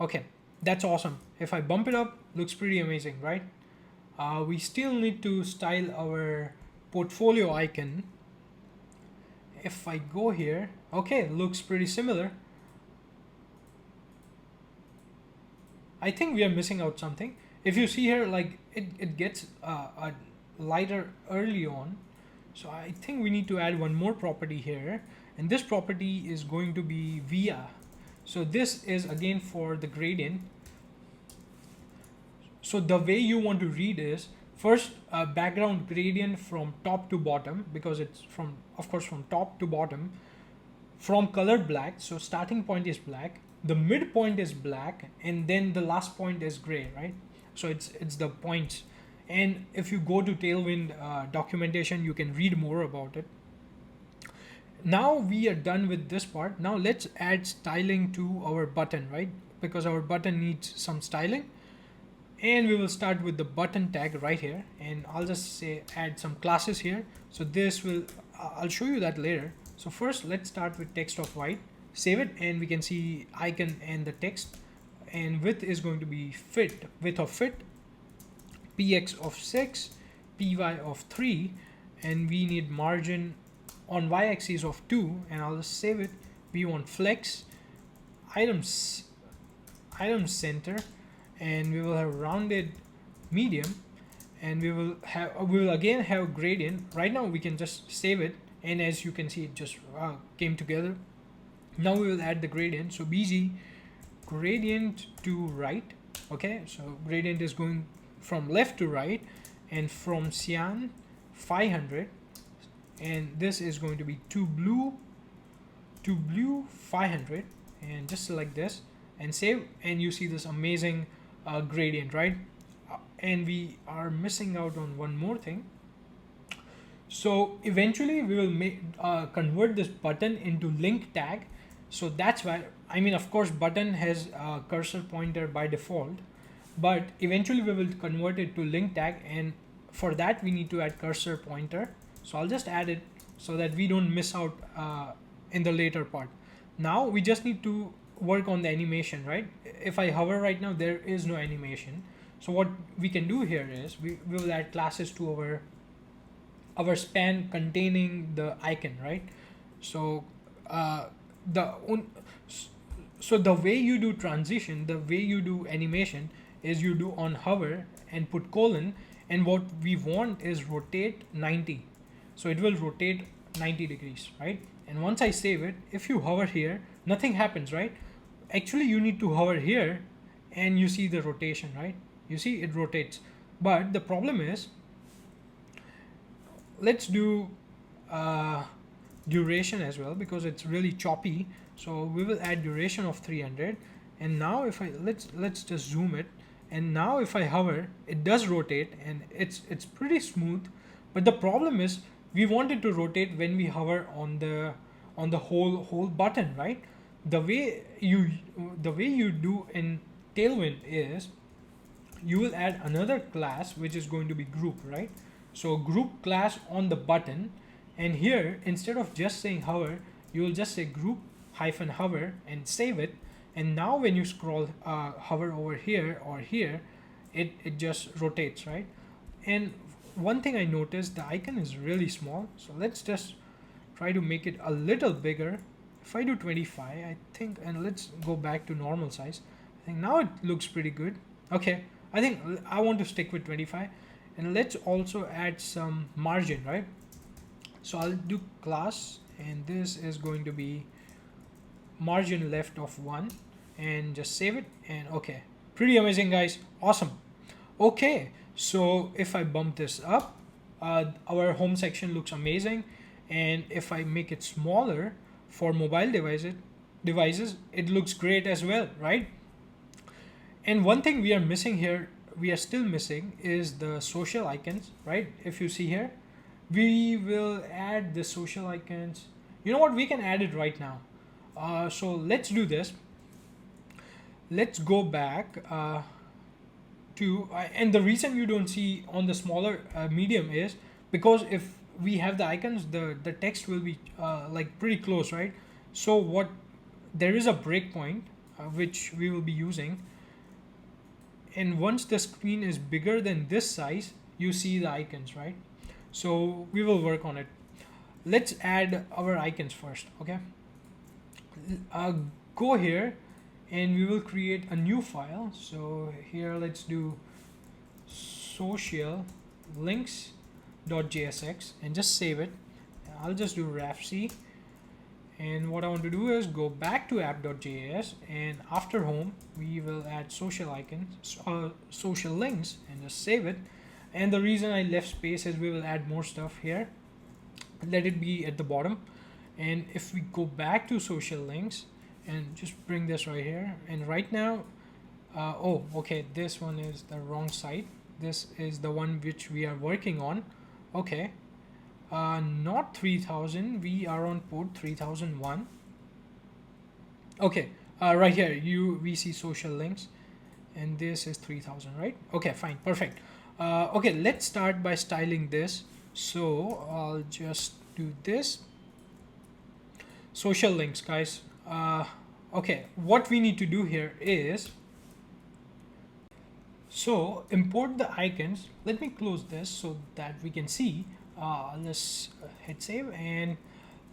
Okay, that's awesome. If I bump it up, looks pretty amazing, right? We still need to style our portfolio icon. If I go here, okay, looks pretty similar. I think we are missing out something. If you see here, like it gets a lighter early on. So I think we need to add one more property here, and this property is going to be via. So this is again for the gradient. So the way you want to read is first background gradient from top to bottom, because it's from, of course, from top to bottom, from color black. So starting point is black, the midpoint is black, and then the last point is gray, right? So it's the points. And if you go to Tailwind documentation, you can read more about it. Now we are done with this part. Now let's add styling to our button, right? Because our button needs some styling. And we will start with the button tag right here, and I'll just say add some classes here. So this will, I'll show you that later. So first let's start with text of white, save it, and we can see icon and the text. And width is going to be width of fit, px of 6, py of 3, and we need margin on y-axis of 2, and I'll just save it. We want flex, item center, and we will have rounded medium, and we will again have gradient. Right now we can just save it, and as you can see, it just came together. Now we will add the gradient. So bg gradient to right. Okay, so gradient is going from left to right, and from cyan 500, and this is going to be to blue 500, and just select this and save, and you see this amazing gradient, right? And we are missing out on one more thing. So eventually we will convert this button into link tag. So that's why, I mean, of course, button has a cursor pointer by default, but eventually we will convert it to link tag, and for that we need to add cursor pointer. So I'll just add it so that we don't miss out in the later part. Now we just need to work on the animation, right? If I hover right now, there is no animation. So what we can do here is we will add classes to our span containing the icon, right? So the way you do transition, the way you do animation is you do on hover and put colon, and what we want is rotate 90. So it will rotate 90 degrees, right? And once I save it, if you hover here, nothing happens, right? Actually, you need to hover here, and you see the rotation, right? You see it rotates. But the problem is, let's do duration as well, because it's really choppy. So we will add duration of 300, and now if I let's just zoom it, and now if I hover, it does rotate, and it's pretty smooth. But the problem is, we want it to rotate when we hover on the whole button, right? The way you do in Tailwind is you will add another class which is going to be group, right? So group class on the button, and here instead of just saying hover, you will just say group hyphen hover and save it. And now when you scroll hover over here or here, it just rotates, right? And one thing I noticed, the icon is really small, so let's just try to make it a little bigger. If I do 25, I think, and let's go back to normal size, I think now it looks pretty good. Okay, I think I want to stick with 25, and let's also add some margin, right? So I'll do class, and this is going to be margin left of 1, and just save it. And okay, pretty amazing, guys, awesome. Okay, so if I bump this up, our home section looks amazing. And if I make it smaller for mobile devices, it looks great as well, right? And one thing we are missing here, we are still missing, is the social icons, right? If you see here, we will add the social icons. You know what? We can add it right now. So let's do this. Let's go back and the reason you don't see on the smaller medium is because if we have the icons, the text will be like pretty close, right? So what, there is a breakpoint which we will be using, and once the screen is bigger than this size, you see the icons, right? So we will work on it. Let's add our icons first, okay? Go here and we will create a new file. So here let's do social links.jsx and just save it. I'll just do rafc, and what I want to do is go back to app.js, and after home we will add social icons, social links, and just save it. And the reason I left space is we will add more stuff here. Let it be at the bottom. And if we go back to social links and just bring this right here, and right now oh okay, this one is the wrong site. This is the one which we are working on. Okay, not 3000, we are on port 3001. Okay, right here we see social links, and this is 3000, right? Okay, fine, perfect. Okay, let's start by styling this. So I'll just do this social links, guys. Okay, what we need to do here is, so import the icons. Let me close this so that we can see. Let's hit save, and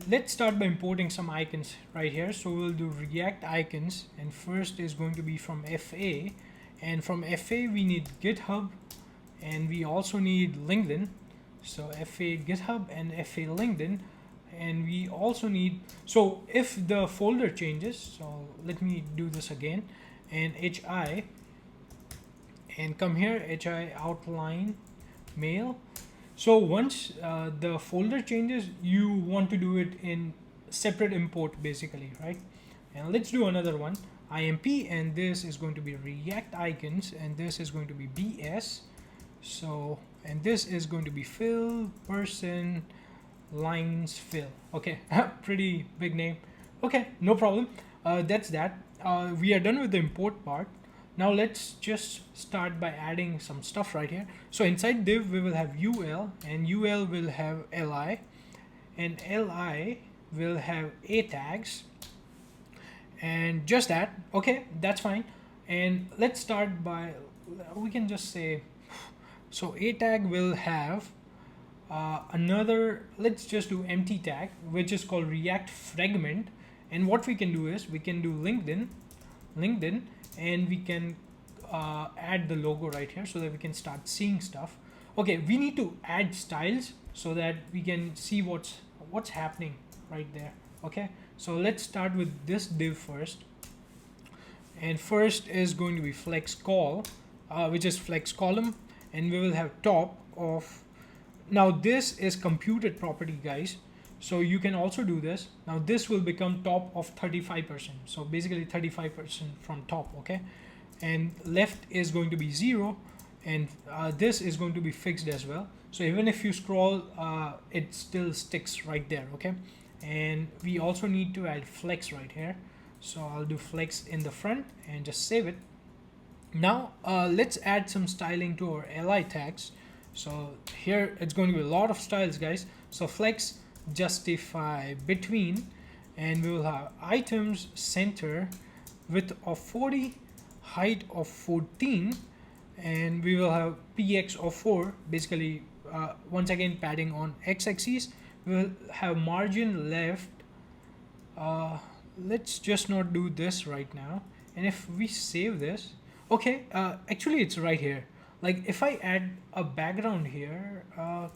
let's start by importing some icons right here. So we'll do React icons, and first is going to be from FA, and from FA we need GitHub, and we also need LinkedIn. So FA GitHub and FA LinkedIn, and we also need, so if the folder changes, so let me do this again, and HI, and come here, HI outline mail. So once the folder changes, you want to do it in separate import basically, right? And let's do another one, IMP, and this is going to be React icons, and this is going to be BS. So, and this is going to be fill person lines fill. Okay, pretty big name. Okay, no problem. That's that. We are done with the import part. Now let's just start by adding some stuff right here. So inside div we will have UL, and UL will have LI, and LI will have A tags, and just that. Okay, that's fine. And let's start by, we can just say, so A tag will have another, let's just do empty tag, which is called React fragment. And what we can do is we can do LinkedIn, and we can add the logo right here so that we can start seeing stuff. Okay, we need to add styles so that we can see what's happening right there. Okay, so let's start with this div first, and first is going to be flex call, which is flex column, and we will have top of, now this is computed property, guys, so you can also do this. Now this will become top of 35%, so basically 35% from top. Okay, and left is going to be 0, and this is going to be fixed as well, so even if you scroll it still sticks right there. Okay, and we also need to add flex right here, so I'll do flex in the front and just save it. Now let's add some styling to our li tags. So here it's going to be a lot of styles, guys. So flex justify between, and we will have items center width of 40, height of 14, and we will have px of 4, basically once again padding on x-axis. We will have margin left, let's just not do this right now, and if we save this, okay, actually it's right here. Like if I add a background here,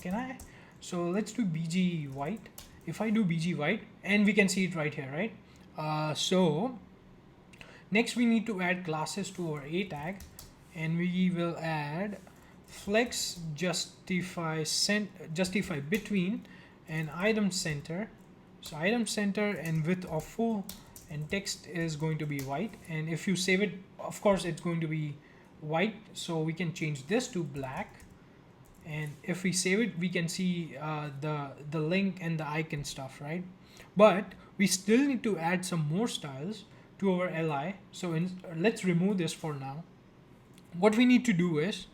can I? So let's do bg white. If I do bg white, and we can see it right here, right? So next we need to add classes to our a tag, and we will add flex justify between and item center. So item center and width of full, and text is going to be white. And if you save it, of course it's going to be white, so we can change this to black. And if we save it, we can see the link and the icon stuff, right? But we still need to add some more styles to our li. So let's remove this for now. What we need to do is,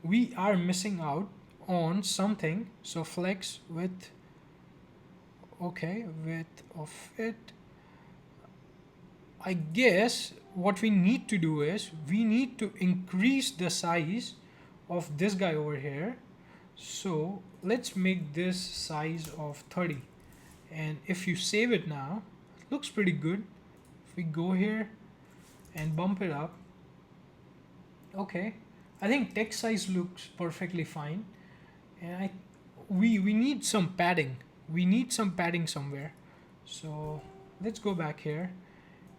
we are missing out on something. So flex width, okay, width of it. I guess what we need to do is, we need to increase the size of this guy over here. So let's make this size of 30. And if you save it now, it looks pretty good. If we go here and bump it up, okay, I think text size looks perfectly fine. And we need some padding. We need some padding somewhere. So let's go back here,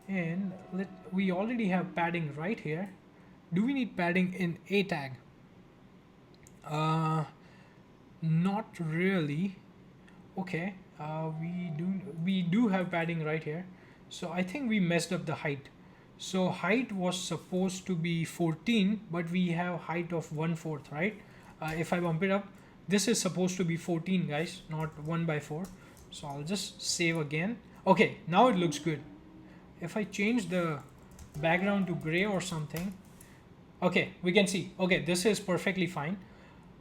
and we already have padding right here. Do we need padding in a tag? Not really. Okay, we do have padding right here. So I think we messed up the height. So height was supposed to be 14, but we have height of 1/4, right? If I bump it up, this is supposed to be 14, guys, not 1/4. So I'll just save again. Okay, now it looks good. If I change the background to gray or something, okay, we can see, okay, this is perfectly fine.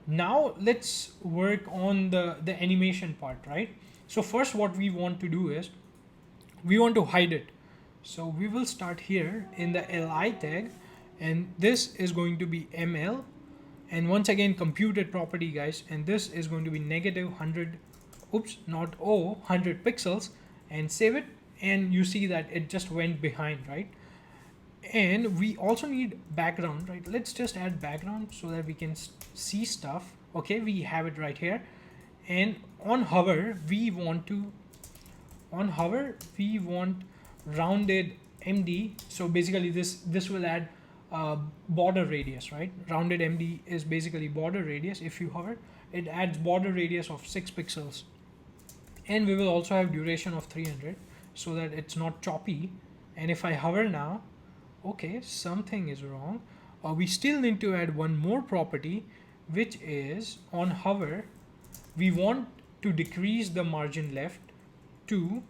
Now let's work on the animation part, right? So first what we want to do is, we want to hide it. So we will start here in the li tag, and this is going to be ml, and once again computed property, guys, and this is going to be -100, oops, not 100 pixels, and save it. And you see that it just went behind, right? And we also need background, right? Let's just add background so that we can see stuff. Okay, we have it right here. And on hover, we want rounded MD. So basically this will add border radius, right? Rounded MD is basically border radius. If you hover, it adds border radius of 6 pixels. And we will also have duration of 300 so that it's not choppy. And if I hover now, okay, something is wrong. We still need to add one more property, which is on hover, we want to decrease the margin left to,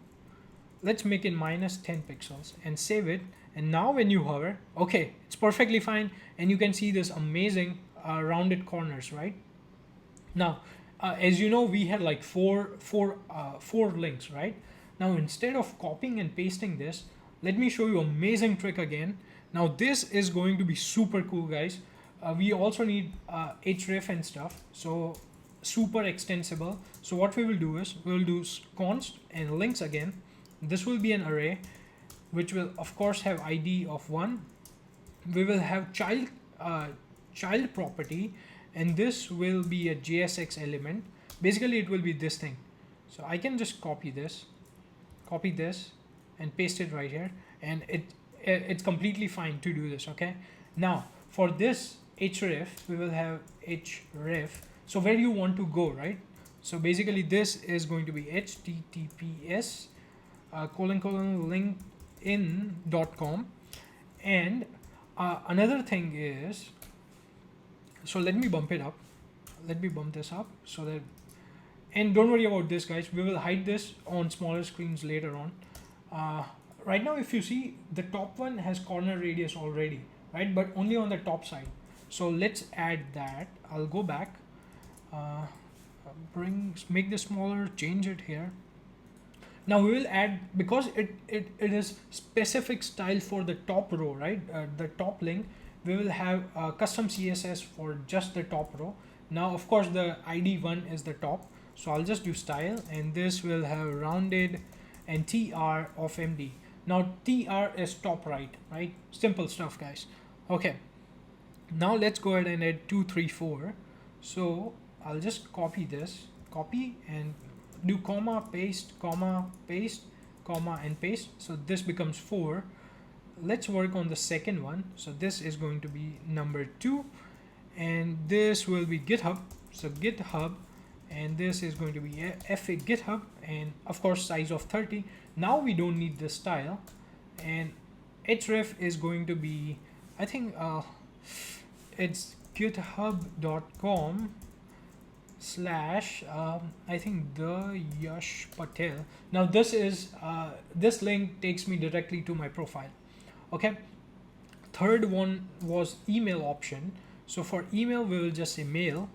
let's make it -10 pixels, and save it. And now when you hover, okay, it's perfectly fine, and you can see this amazing rounded corners, right? Now, as you know, we had like four links, right? Now, instead of copying and pasting this, let me show you an amazing trick again. Now, this is going to be super cool, guys. We also need href and stuff, so super extensible. So what we will do is, we'll do const and links again. This will be an array, which will of course have id of 1. We will have child property, and this will be a JSX element. Basically, it will be this thing. So I can just copy this, and paste it right here, and it's completely fine to do this. Okay, now for this href, we will have href. So where you want to go, right? So basically this is going to be https linkedin.com. And another thing is, so let me bump it up, let me bump this up so that, and don't worry about this, guys, we will hide this on smaller screens later on. Right now, if you see, the top one has corner radius already, right? But only on the top side. So let's add that. I'll go back, make this smaller, change it here. Now we will add, because it is specific style for the top row, right? The top link, we will have custom CSS for just the top row. Now, of course, the ID one is the top. So I'll just do style, and this will have rounded and TR of MD. Now TR is top right? Simple stuff, guys. Okay. Now let's go ahead and add 2, 3, 4. So I'll just copy this, and do comma, paste, comma, paste, comma, and paste. So this becomes 4. Let's work on the second one. So this is going to be number 2, and this will be GitHub. So GitHub, and this is going to be FA GitHub, and of course size of 30. Now we don't need the style, and href is going to be, I think it's github.com slash I think the Yash Patel. Now this is this link takes me directly to my profile. Okay, third one was email option. So for email we will just say mail.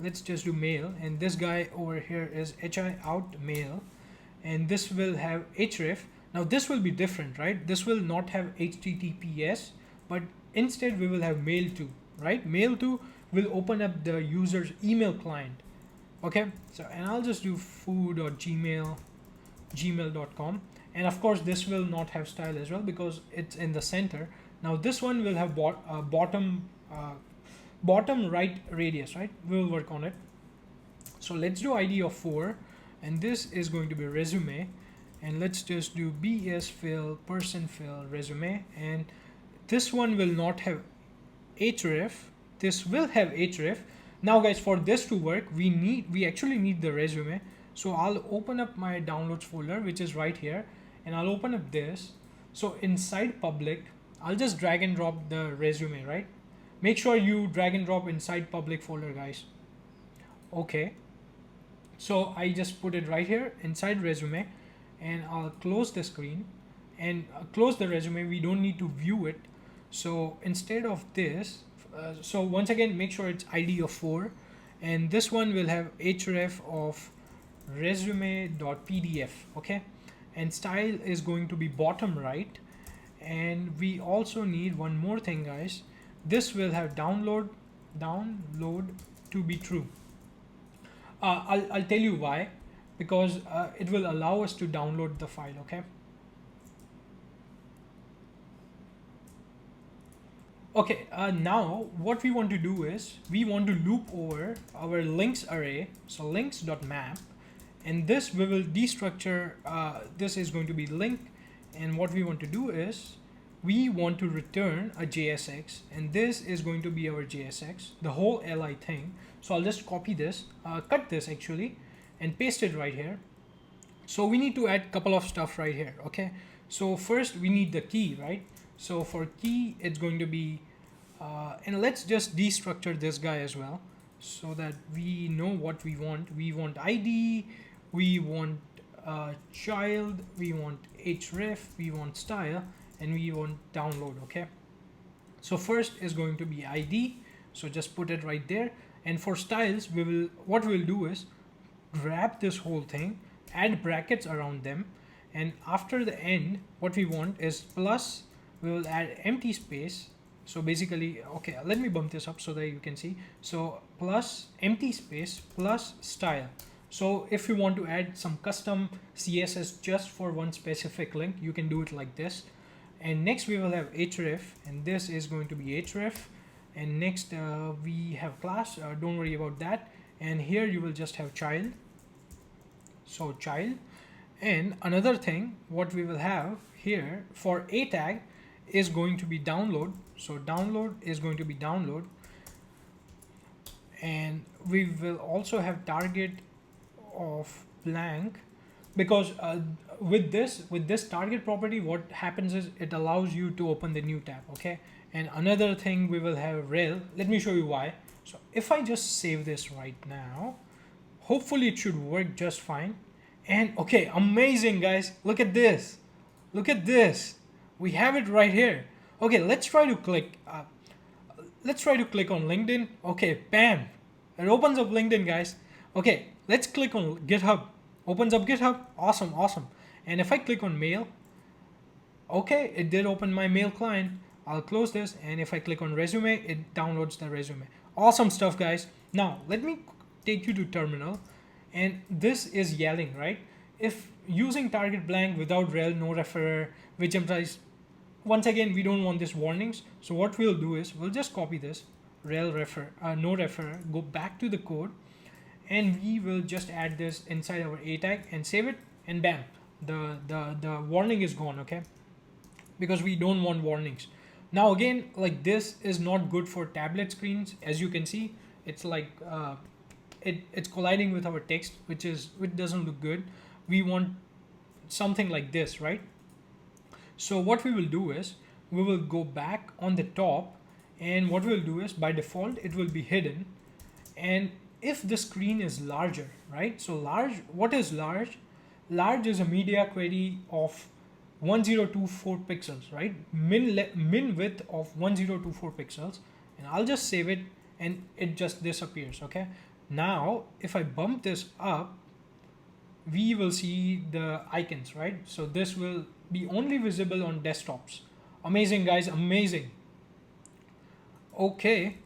Let's just do mail, and this guy over here is hi out mail, and this will have href. Now this will be different, right? This will not have https, but instead we will have mail to, right? Mail to will open up the user's email client. Okay, so and I'll just do foo.gmail.com, and of course this will not have style as well because it's in the center. Now this one will have bottom right radius, right? We'll work on it. So let's do ID of 4, and this is going to be resume, and let's just do bs fill person fill resume, and this one will not have href. This will have href. Now guys, for this to work, we actually need the resume. So I'll open up my downloads folder, which is right here, and I'll open up this. So inside public, I'll just drag and drop the resume, right? Make sure you drag and drop inside public folder, guys. Okay, so I just put it right here inside resume, and I'll close the screen and close the resume. We don't need to view it. So instead of this, so once again, make sure it's ID of 4, and this one will have href of resume.pdf. Okay, and style is going to be bottom right, and we also need one more thing, guys. This will have download to be true. I'll tell you why, because it will allow us to download the file. Okay. Okay, now what we want to do is we want to loop over our links array. So links.map, and this we will destructure. This is going to be link, and what we want to do is we want to return a JSX, and this is going to be our JSX, the whole li thing. So I'll just copy this, cut this actually, and paste it right here. So we need to add a couple of stuff right here. Okay, so first we need the key, right? So for key, it's going to be and let's just destructure this guy as well, so that we know what we want. We want ID, we want child, we want href, we want style, and we want download. Okay, so first is going to be ID, so just put it right there. And for styles, what we'll do is grab this whole thing, add brackets around them, and after the end, what we want is plus, we will add empty space. So basically, okay, let me bump this up so that you can see. So plus empty space plus style. So if you want to add some custom CSS just for one specific link, you can do it like this. And next we will have href, and this is going to be href. And next we have class, don't worry about that. And here you will just have child. So child. And another thing, what we will have here for a tag is going to be download. So download is going to be download. And we will also have target of blank, because with this target property, what happens is it allows you to open the new tab. Okay, and another thing, we will have rel. Let me show you why. So if I just save this right now, hopefully it should work just fine. And okay, amazing guys, look at this, we have it right here. Okay, let's try to click on LinkedIn. Okay, bam, it opens up LinkedIn, guys. Okay, let's click on GitHub, opens up GitHub. Awesome. And if I click on mail, okay, it did open my mail client. I'll close this, and if I click on resume, it downloads the resume. Awesome stuff, guys. Now let me take you to terminal, and this is yelling, right? If using target blank without rel, no referrer, which implies, once again, we don't want these warnings. So what we'll do is we'll just copy this rel refer, no referrer, go back to the code, and we will just add this inside our a tag and save it, and bam, the warning is gone. Okay, because we don't want warnings. Now again, like this is not good for tablet screens. As you can see, it's like it's colliding with our text, which doesn't look good. We want something like this, right? So what we will do is we will go back on the top, and what we'll do is by default it will be hidden. And if the screen is larger, right? So large, what is large? Large is a media query of 1024 pixels, right? Min width of 1024 pixels, and I'll just save it and it just disappears. Okay. Now if I bump this up, we will see the icons, right? So this will be only visible on desktops. Amazing, guys, amazing. Okay,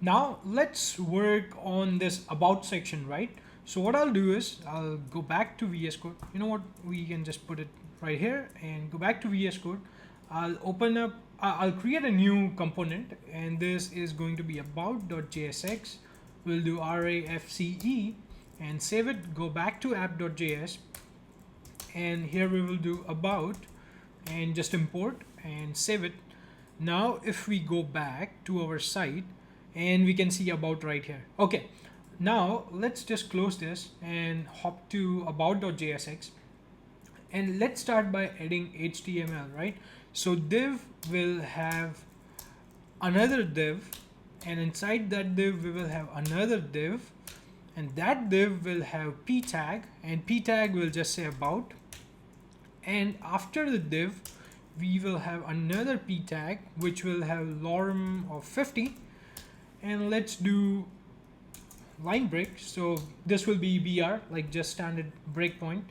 now let's work on this about section, right? So what I'll do is I'll go back to VS Code. You know what? We can just put it right here and go back to VS Code. I'll open up, I'll create a new component, and this is going to be about.jsx. We'll do RAFCE and save it, go back to app.js, and here we will do about and just import and save it. Now if we go back to our site, and we can see about right here. Okay, now let's just close this and hop to about.jsx, and let's start by adding HTML, right? So div will have another div, and inside that div we will have another div, and that div will have p tag, and p tag will just say about, and after the div we will have another p tag which will have lorem of 50, and let's do line break. So this will be BR, like just standard breakpoint,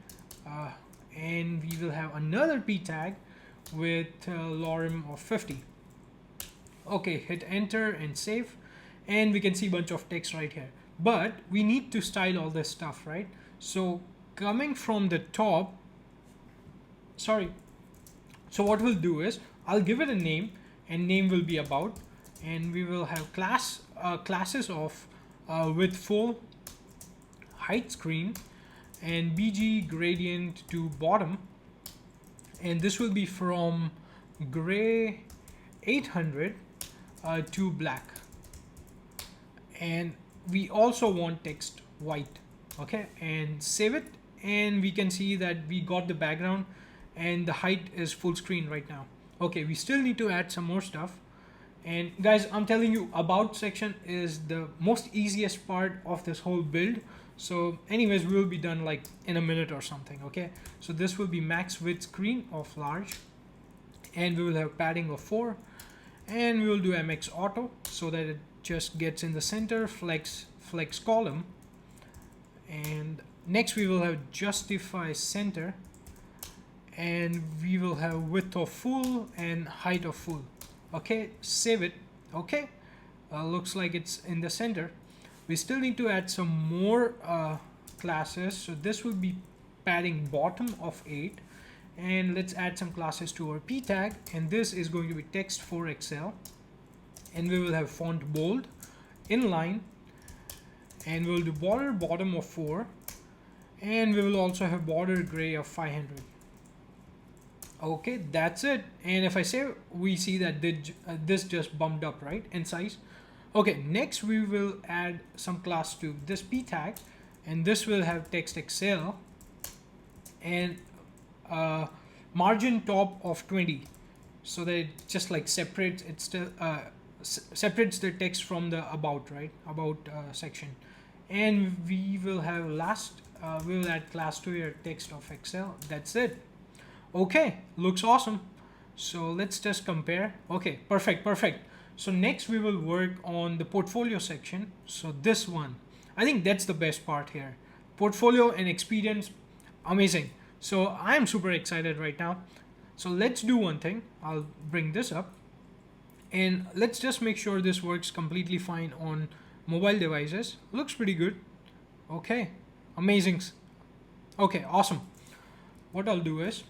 and we will have another p tag with lorem of 50. Okay, hit enter and save, and we can see a bunch of text right here, but we need to style all this stuff, right? So coming from the top, so what we'll do is I'll give it a name, and name will be about, and we will have classes of with full height screen and BG gradient to bottom, and this will be from gray 800 to black, and we also want text white. Okay, and save it, and we can see that we got the background and the height is full screen right now. Okay, we still need to add some more stuff, and guys, I'm telling you, about section is the most easiest part of this whole build. So anyways, we will be done like in a minute or something. Okay, so this will be max width screen of large, and we will have padding of 4, and we will do MX auto so that it just gets in the center, flex column, and next we will have justify center, and we will have width of full and height of full. Okay, save it. Okay, looks like it's in the center. We still need to add some more classes, so this will be padding bottom of 8, and let's add some classes to our p tag, and this is going to be text for Excel, and we will have font bold, inline, and we'll do border bottom of 4, and we will also have border gray of 500. Okay, that's it. And if I save, we see that this just bumped up, right, in size. Okay, next we will add some class to this p tag, and this will have text Excel and margin top of 20, so that it just like separates it still separates the text from the about, right, about section. And we will have we will add class to your text of Excel. That's it. Okay, looks awesome. So let's just compare. Okay, perfect. So next we will work on the portfolio section. So this one, I think that's the best part here. Portfolio and experience, amazing. So I'm super excited right now. So let's do one thing. I'll bring this up, and let's just make sure this works completely fine on mobile devices. Looks pretty good. Okay, amazing. Okay, awesome. What I'll do is,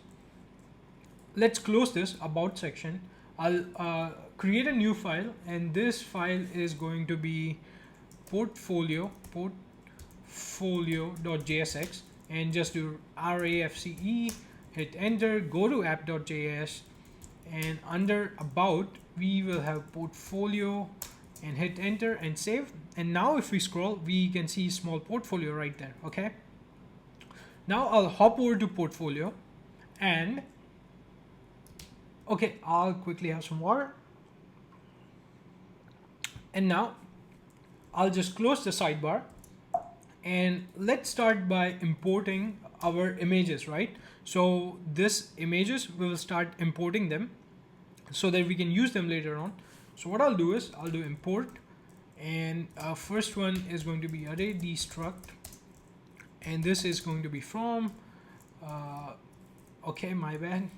let's close this about section. I'll create a new file, and this file is going to be portfolio.jsx, and just do RAFCE hit enter, go to app.js, and under about we will have portfolio, and hit enter and save. And now if we scroll, we can see small portfolio right there. Okay, now I'll hop over to portfolio, and okay, I'll quickly have some water, and now I'll just close the sidebar, and let's start by importing our images, right? So this images, we will start importing them so that we can use them later on. So what I'll do is I'll do import, and first one is going to be array destruct, and this is going to be from okay, my bad,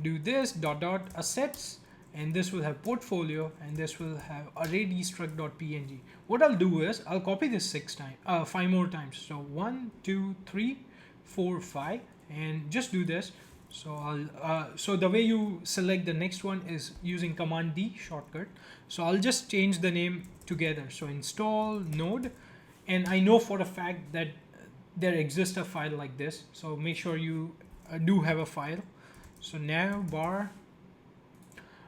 do this dot dot assets, and this will have portfolio, and this will have array destruct.png. What I'll do is I'll copy this 5 more times. So 1 2 3 4 5, and just do this. So I'll so the way you select the next one is using command D shortcut. So I'll just change the name together. So install node, and I know for a fact that there exists a file like this, so make sure you do have a file. So nav bar,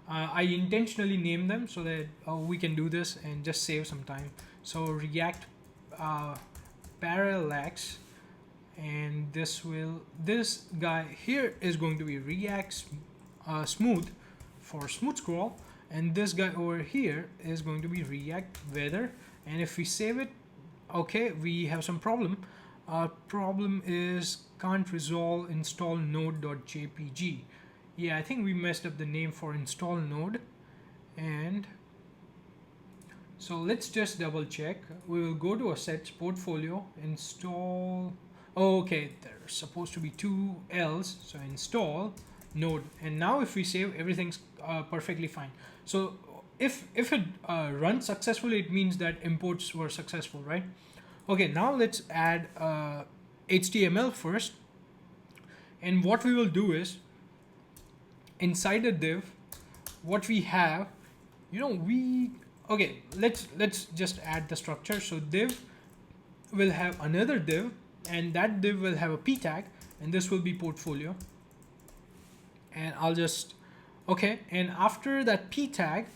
I intentionally name them so that we can do this and just save some time. So react parallax, and this guy here is going to be react smooth for smooth scroll, and this guy over here is going to be react weather. And if we save it, okay, we have some problem. Problem is can't resolve install node.jpg. Yeah, I think we messed up the name for install node. And so let's just double check. We will go to assets, portfolio, install. Oh, okay, there's supposed to be 2 L's. So install node, and now if we save, everything's perfectly fine. So if it runs successfully, it means that imports were successful, right? Okay, now let's add HTML first, and what we will do is inside a div, what we have, okay, let's just add the structure. So div will have another div, and that div will have a p tag, and this will be portfolio. And I'll just, okay, and after that p tag,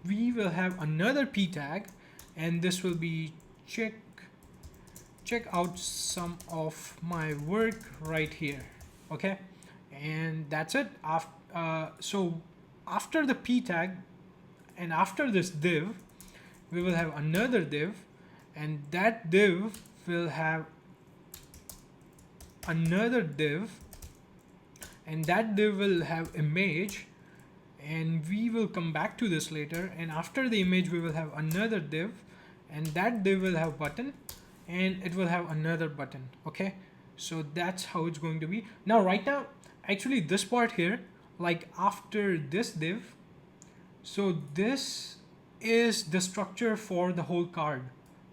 we will have another p tag, and this will be check out some of my work right here. Okay, and that's it. So after the p tag and after this div, we will have another div, and that div will have another div, and that div will have image, and we will come back to this later. And after the image, we will have another div, and that div will have button, and it will have another button. Okay, so that's how it's going to be. Now right now, actually this part here, like after this div, so this is the structure for the whole card,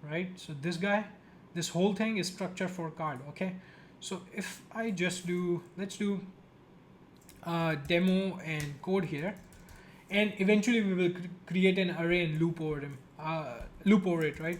right? So this guy, this whole thing is structure for card. Okay, so if I just do, let's do demo and code here, and eventually we will create an array and loop over it, right?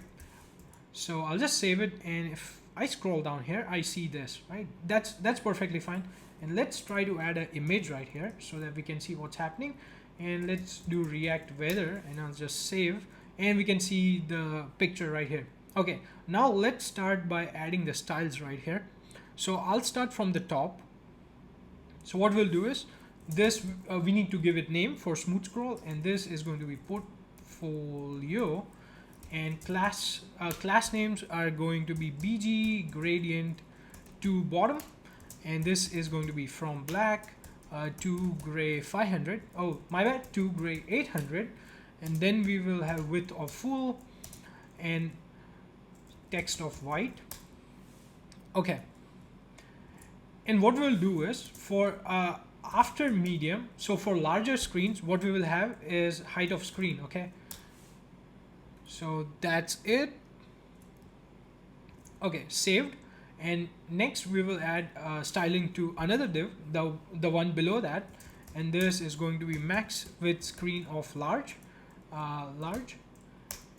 So I'll just save it, and if I scroll down here, I see this, right? That's perfectly fine. And let's try to add an image right here so that we can see what's happening. And let's do react weather, and I'll just save, and we can see the picture right here. Okay, now let's start by adding the styles right here. So I'll start from the top. So what we'll do is this, we need to give it name for smooth scroll, and this is going to be portfolio, and class names are going to be bg gradient to bottom, and this is going to be from black to gray 500. Oh, my bad, to gray 800. And then we will have width of full and text of white. Okay. And what we'll do is for after medium, so for larger screens, what we will have is height of screen. Okay. So that's it. Okay, saved. And next we will add styling to another div, the one below that, and this is going to be max width screen of large,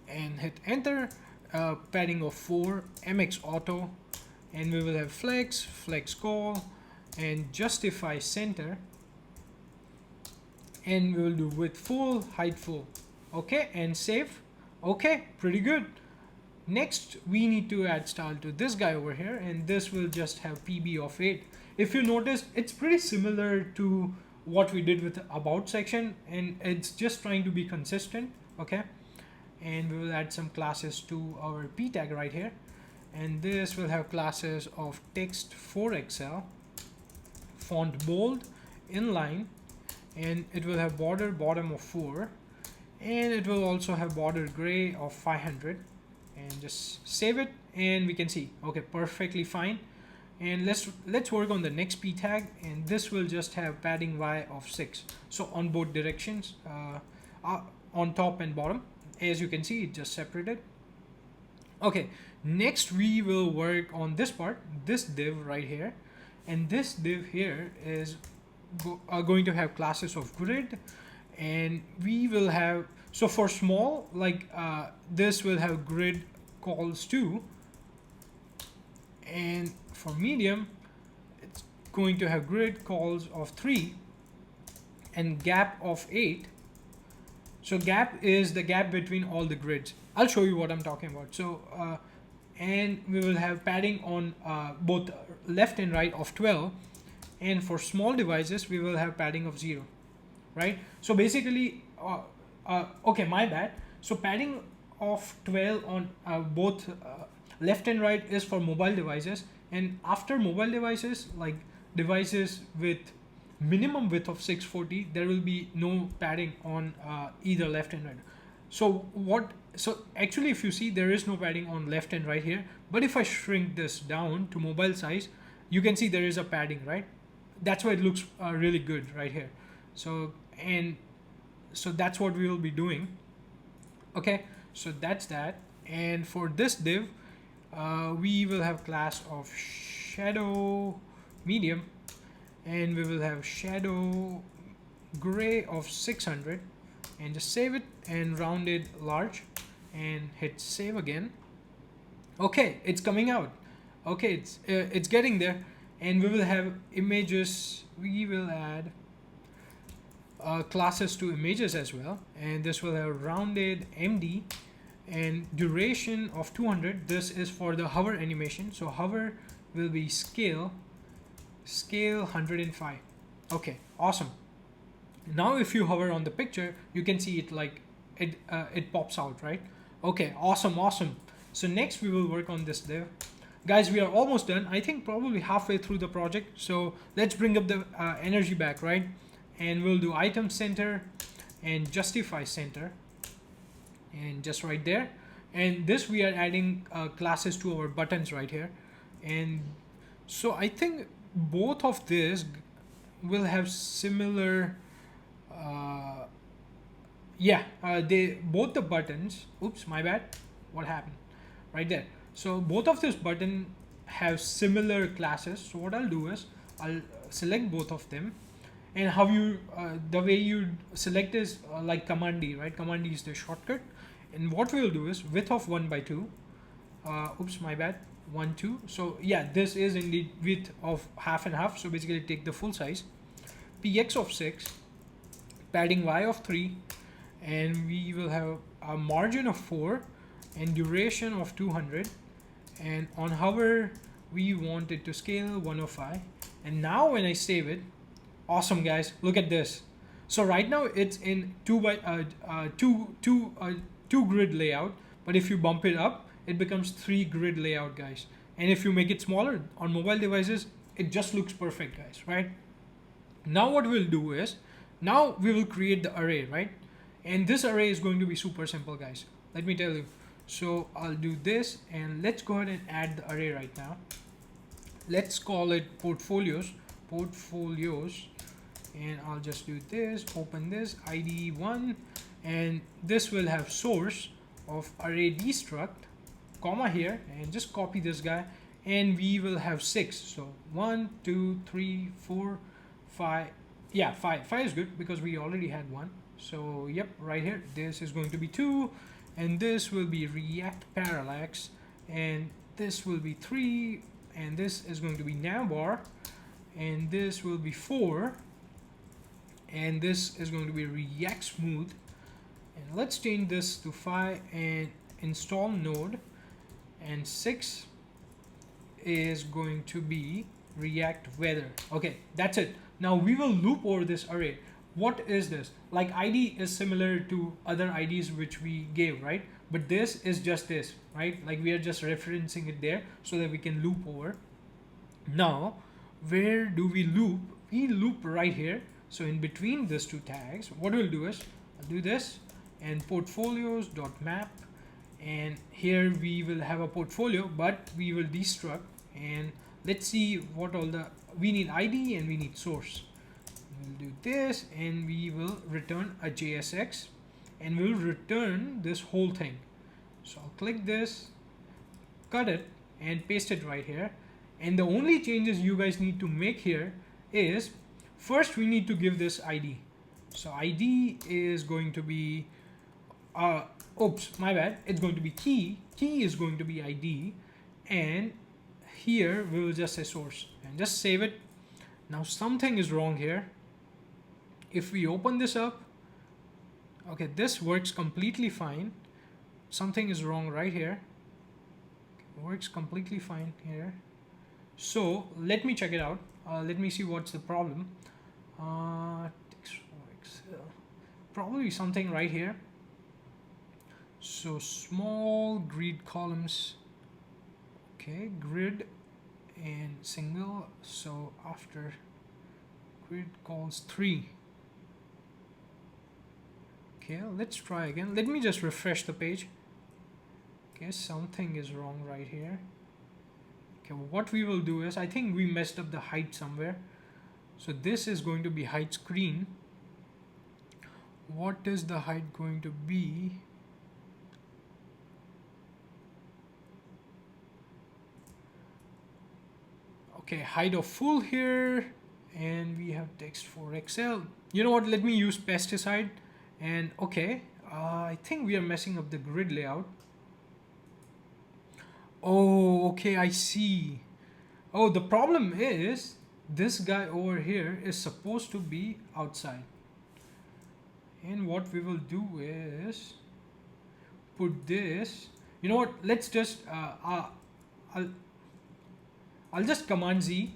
and hit enter. Padding of 4, mx auto, and we will have flex call, and justify center, and we will do width full, height full. Okay, and save. Okay, pretty good. Next, we need to add style to this guy over here, and this will just have PB of 8. If you notice, it's pretty similar to what we did with the about section, and it's just trying to be consistent. Okay, and we will add some classes to our p tag right here, and this will have classes of text for Excel, font bold, inline, and it will have border bottom of 4, and it will also have border gray of 500. And just save it, and we can see, okay, perfectly fine. And let's work on the next p tag, and this will just have padding y of 6, so on both directions, on top and bottom. As you can see, it just separated. Okay, next we will work on this part, this div right here, and this div here is going to have classes of grid, and we will have, so for small, like this will have grid calls 2, and for medium it's going to have grid calls of 3 and gap of 8. So gap is the gap between all the grids. I'll show you what I'm talking about. So and we will have padding on both left and right of 12, and for small devices we will have padding of 0, right? So basically okay, my bad. So padding of 12 on both left and right is for mobile devices, and after mobile devices, like devices with minimum width of 640, there will be no padding on either left and right. So actually, if you see, there is no padding on left and right here, but if I shrink this down to mobile size, you can see there is a padding, right? That's why it looks really good right here. So that's what we will be doing. Okay, so that's that. And for this div, we will have class of shadow medium, and we will have shadow gray of 600, and just save it and round it large and hit save again. Okay, it's coming out. Okay, it's getting there. And we will have images. We will add classes to images as well, and this will have rounded MD and duration of 200. This is for the hover animation, so hover will be scale 105. Okay, awesome. Now if you hover on the picture, you can see it, like it pops out, right? Okay, awesome. So next we will work on this div. Guys, we are almost done. I think probably halfway through the project. So let's bring up the energy back, right? And we'll do item center and justify center, and just right there. And this, we are adding classes to our buttons right here. And so I think both of this will have similar both the buttons, oops, my bad, what happened right there. So both of this button have similar classes. So what I'll do is I'll select both of them, and how you the way you select is like Command D, right? Command D is the shortcut. And what we'll do is width of 1 by 2, oops, my bad, 1 2. So yeah, this is indeed width of half and half, so basically take the full size, px of 6, padding y of 3, and we will have a margin of 4 and duration of 200, and on hover we want it to scale 105. And now when I save it, awesome guys, look at this. So right now it's in 2 grid layout, but if you bump it up, it becomes 3 grid layout, guys. And if you make it smaller on mobile devices, it just looks perfect, guys, right? Now what we'll do is, now we will create the array, right? And this array is going to be super simple, guys. Let me tell you. So I'll do this, and let's go ahead and add the array right now. Let's call it portfolios, and I'll just do this, open this, ID 1, and this will have source of array destruct, comma here, and just copy this guy, and we will have 6. So 1 2 3 4 5, yeah, 5 is good because we already had 1. So yep, right here, this is going to be 2, and this will be react parallax, and this will be 3, and this is going to be navbar, and this will be 4, and this is going to be React Smooth, and let's change this to 5 and install node, and 6 is going to be React Weather. Okay, that's it. Now we will loop over this array. What is this? Like ID is similar to other IDs which we gave, right? But this is just this, right? Like we are just referencing it there so that we can loop over. Now, where do we loop? We loop right here. So in between these two tags, what we'll do is I'll do this and portfolios.map, and here we will have a portfolio, but we will destruct, and let's see what all we need ID and we need source. We'll do this and we will return a JSX, and we'll return this whole thing. So I'll click this, cut it and paste it right here. And the only changes you guys need to make here is, first we need to give this ID. So ID is going to be, oops, my bad. It's going to be key. Key is going to be ID, and here we will just say source and just save it. Now something is wrong here. If we open this up, okay, this works completely fine. Something is wrong right here. Works completely fine here. So let me check it out. Let me see what's the problem. Probably something right here. So small grid columns. Okay, grid and single. So after grid calls 3. Okay, let's try again. Let me just refresh the page. Okay, something is wrong right here. Okay, what we will do is, I think we messed up the height somewhere. So this is going to be height screen. What is the height going to be? Okay, height of full here, and we have text for Excel. You know what, let me use pesticide. And okay, I think we are messing up the grid layout. Oh, okay, I see. Oh, the problem is this guy over here is supposed to be outside. And what we will do is put this, you know what, let's just, I'll just Command Z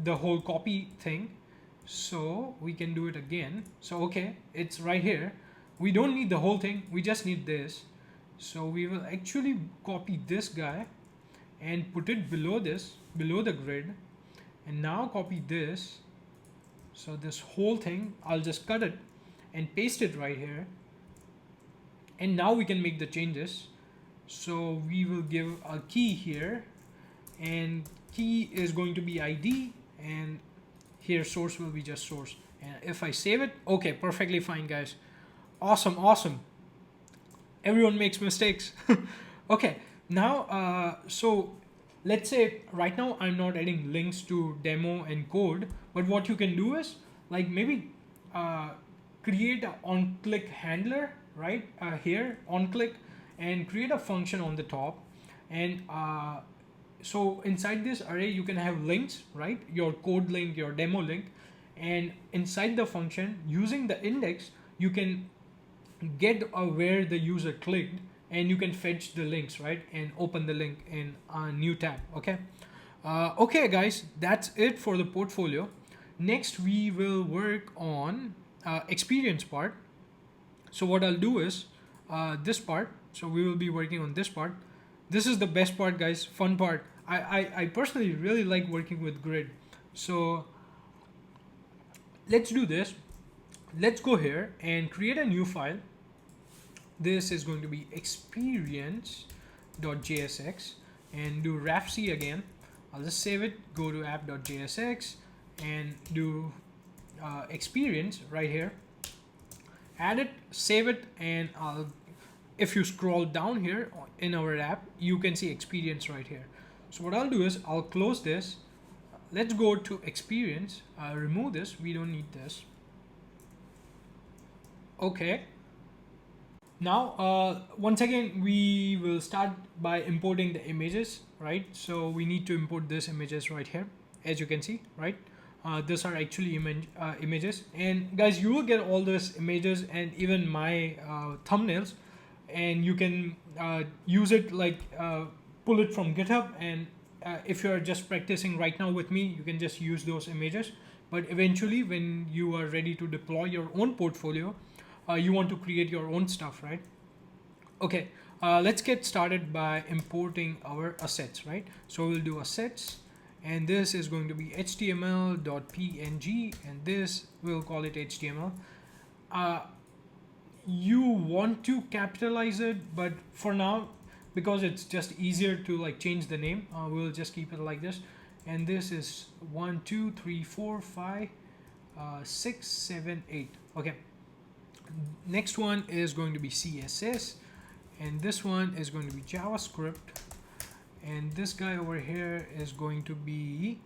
the whole copy thing so we can do it again. So okay, it's right here. We don't need the whole thing, we just need this. So we will actually copy this guy and put it below this, below the grid, and now copy this. So this whole thing, I'll just cut it and paste it right here, and now we can make the changes. So we will give a key here, and key is going to be ID, and here source will be just source. And if I save it, okay, perfectly fine, guys. Awesome, awesome. Everyone makes mistakes. Okay, now so let's say right now I'm not adding links to demo and code, but what you can do is like maybe create an on-click handler right here, on-click, and create a function on the top. And so inside this array you can have links, right? Your code link, your demo link, and inside the function using the index you can get where the user clicked, and you can fetch the links, right, and open the link in a new tab. Okay, okay guys, that's it for the portfolio. Next we will work on experience part. So what I'll do is this part, so we will be working on this part. This is the best part, guys, fun part. I personally really like working with grid. So let's do this. Let's go here and create a new file. This is going to be experience.jsx, and do rafc again. I'll just save it, go to app.jsx and do experience right here. Add it, save it, and if you scroll down here in our app, you can see experience right here. So what I'll do is I'll close this. Let's go to experience. Remove this, we don't need this. Okay. Now, once again, we will start by importing the images, right? So we need to import these images right here, as you can see, right? these are actually images, and guys, you will get all these images and even my thumbnails, and you can use it like pull it from GitHub, and if you're just practicing right now with me, you can just use those images. But eventually when you are ready to deploy your own portfolio, you want to create your own stuff, right? Okay, let's get started by importing our assets, right? So we'll do assets, and this is going to be html.png, and this we'll call it HTML. You want to capitalize it, but for now, because it's just easier to like change the name, we'll just keep it like this. And this is 1 2 3 4 5 6 7 8. Okay, next one is going to be CSS, and this one is going to be JavaScript, and this guy over here is going to be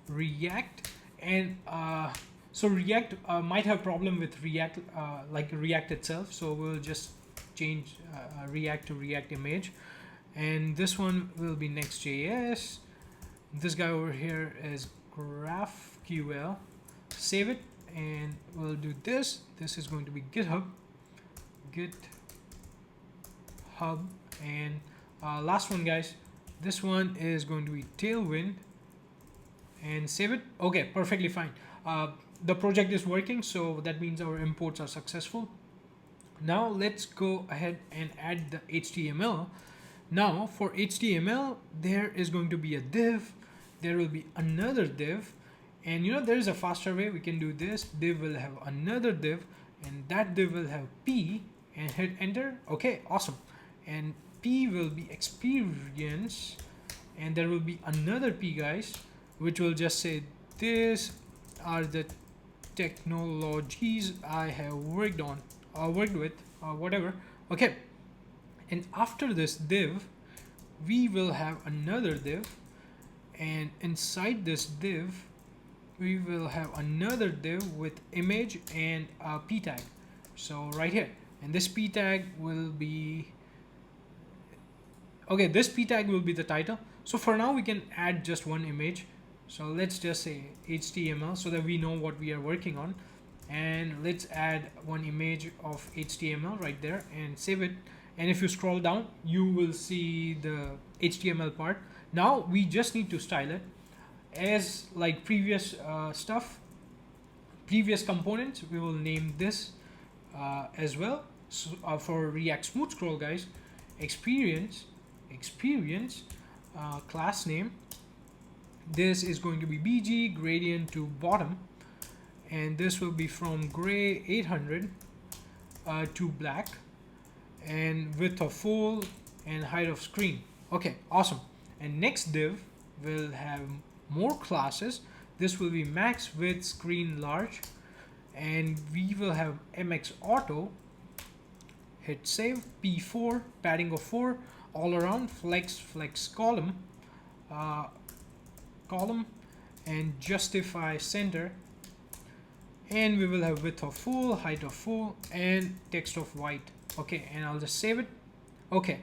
React. And so React might have problem with React, like React itself, so we'll just change React to React image. And this one will be Next.js. This guy over here is GraphQL. Save it, and we'll do this. This is going to be GitHub. And last one, guys, this one is going to be Tailwind, and save it. Okay, perfectly fine. The project is working, so that means our imports are successful. Now let's go ahead and add the HTML. Now for HTML, there is going to be a div, there will be another div, and you know, there is a faster way we can do this. Div will have another div, and that div will have P, and hit enter. Okay, awesome. And P will be experience, and there will be another P, guys, which will just say these are the technologies I have worked with, whatever. Okay, and after this div, we will have another div, and inside this div, we will have another div with image and a p tag. So right here, and this p tag will be, okay, this p tag will be the title. So for now, we can add just one image. So let's just say HTML so that we know what we are working on. And let's add one image of HTML right there and save it. And if you scroll down, you will see the HTML part. Now we just need to style it as like previous previous components. We will name this as well. So, for React Smooth Scroll, guys, experience class name. This is going to be BG gradient to bottom, and this will be from gray 800 to black, and width of full and height of screen. Okay, awesome. And next div will have more classes. This will be max width screen large, and we will have MX auto. Hit save. P4 padding of 4 all around. Flex column and justify center, and we will have width of full, height of full, and text of white. Okay, and I'll just save it. Okay,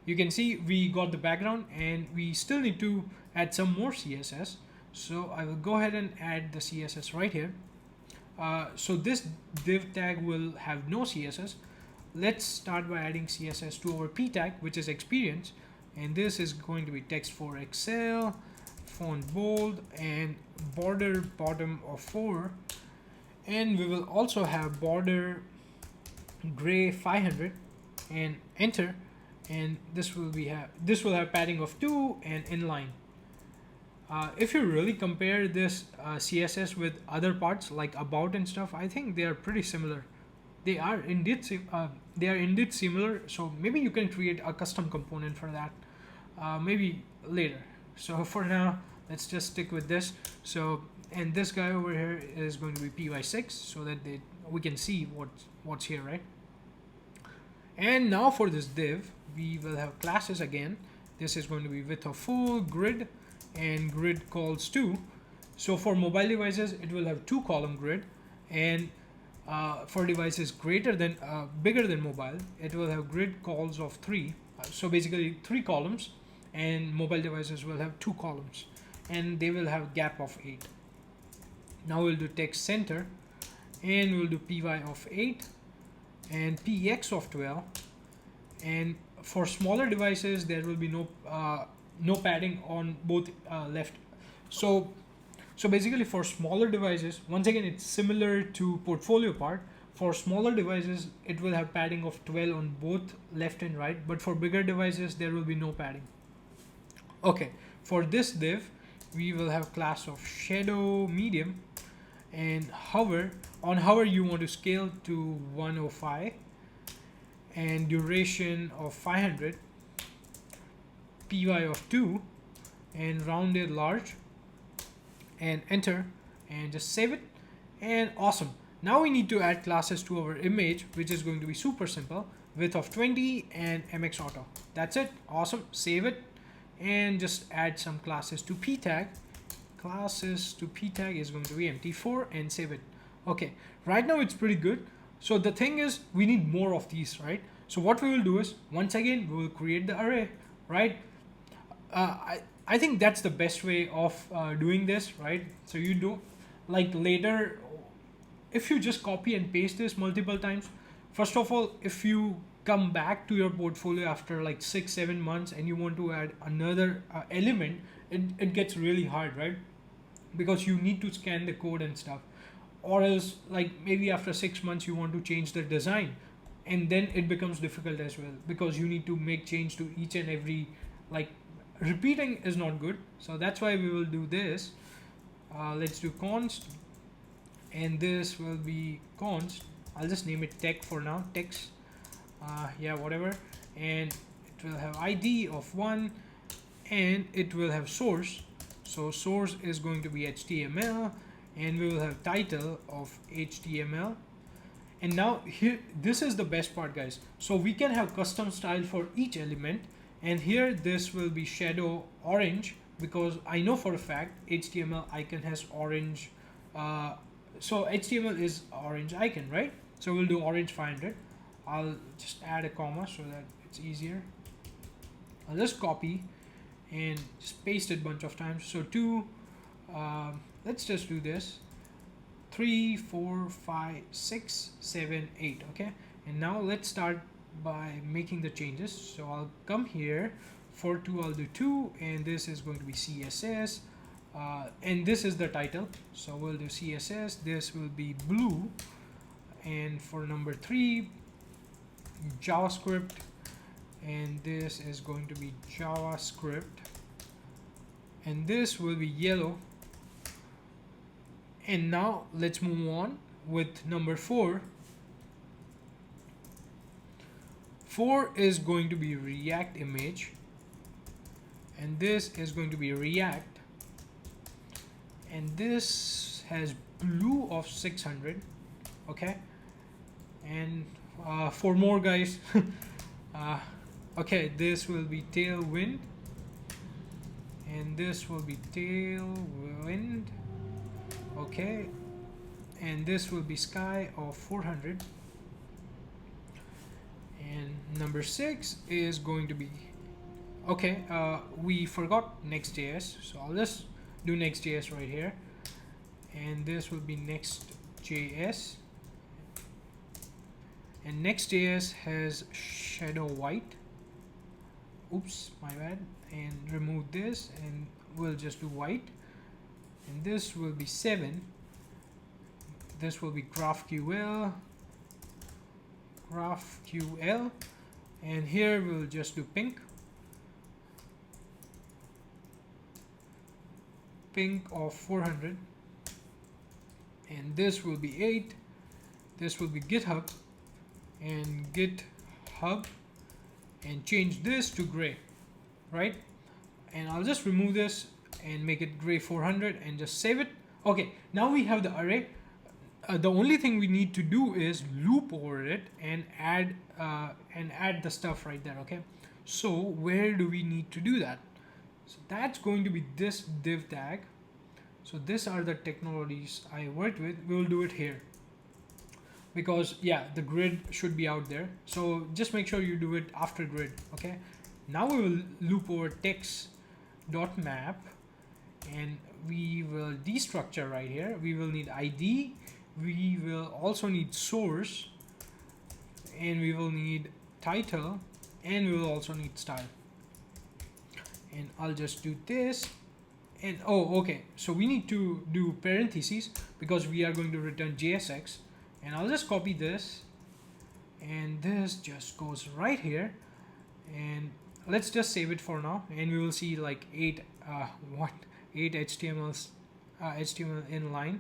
you can see we got the background, and we still need to add some more CSS. So I will go ahead and add the CSS right here. So this div tag will have no CSS. Let's start by adding CSS to our p tag, which is experience, and this is going to be text for Excel, font bold, and border bottom of 4, and we will also have border gray 500, and enter. And this will have padding of 2 and inline. If you really compare this CSS with other parts like about and stuff, I think they are pretty similar. They are indeed similar. So maybe you can create a custom component for that, maybe later. So for now, let's just stick with this. So, and this guy over here is going to be py6, so that we can see what's here, right? And now for this div, we will have classes again. This is going to be width of full, grid, and grid calls 2. So for mobile devices, it will have 2 column grid, and for devices bigger than mobile, it will have grid calls of 3. So basically 3 columns, and mobile devices will have 2 columns, and they will have gap of 8. Now we'll do text center, and we'll do py of 8 and px of 12. And for smaller devices, there will be no padding on both left. So basically for smaller devices, once again, it's similar to portfolio part. For smaller devices, it will have padding of 12 on both left and right, but for bigger devices, there will be no padding. Okay, for this div, we will have class of shadow medium, and hover. On hover, you want to scale to 105 and duration of 500, py of 2, and rounded large, and enter, and just save it. And awesome. Now we need to add classes to our image, which is going to be super simple. Width of 20 and mx auto. That's it. Awesome. Save it and just add some classes to p tag. Classes to p tag is going to be empty4, and save it. Okay, right now it's pretty good. So the thing is, we need more of these, right? So what we will do is, once again, we will create the array, right? I think that's the best way of doing this, right? So you do, like later, if you just copy and paste this multiple times, first of all, if you come back to your portfolio after like 6-7 months and you want to add another element, it gets really hard, right? Because you need to scan the code and stuff. Or else, like maybe after 6 months you want to change the design, and then it becomes difficult as well, because you need to make change to each and every, like repeating is not good. So that's why we will do this. Let's do const, and this will be const. I'll just name it tech for now, text, yeah, whatever. And it will have id of 1, and it will have source. So source is going to be HTML, and we will have title of HTML. And now here, this is the best part, guys. So we can have custom style for each element, and here this will be shadow orange, because I know for a fact HTML icon has orange. So HTML is orange icon, right? So we'll do orange 500. I'll just add a comma so that it's easier. I'll just copy and just paste it a bunch of times. So let's just do this. 3, 4, 5, 6, 7, 8. Okay, and now let's start by making the changes. So I'll come here. For 2, I'll do 2, and this is going to be CSS, and this is the title. So we'll do CSS. This will be blue, and for number 3, JavaScript, and this is going to be JavaScript, and this will be yellow. And now let's move on with number 4. 4 is going to be React image, and this is going to be React, and this has blue of 600. Okay, and 4 more, guys. Okay, this will be Tailwind, and this will be Tailwind. Okay, and this will be sky of 400, and number 6 is going to be, okay, we forgot Next.js, so I'll just do Next.js right here, and this will be Next.js, and Next.js has shadow white. Oops, my bad. And remove this, and we'll just do white. And this will be 7. This will be GraphQL, and here we'll just do pink of 400, and this will be 8. This will be GitHub, and GitHub, and change this to gray, right? And I'll just remove this and make it gray 400, and just save it. Okay, now we have the array. The only thing we need to do is loop over it and add the stuff right there. Okay, so where do we need to do that? So that's going to be this div tag. So these are the technologies I worked with. We will do it here, because yeah, the grid should be out there. So just make sure you do it after grid. Okay, now we will loop over text.map, and we will destructure right here. We will need ID. We will also need source, and we will need title, and we will also need style. And I'll just do this. And oh, okay, so we need to do parentheses because we are going to return JSX. And I'll just copy this, and this just goes right here. And let's just save it for now, and we will see like eight HTML inline.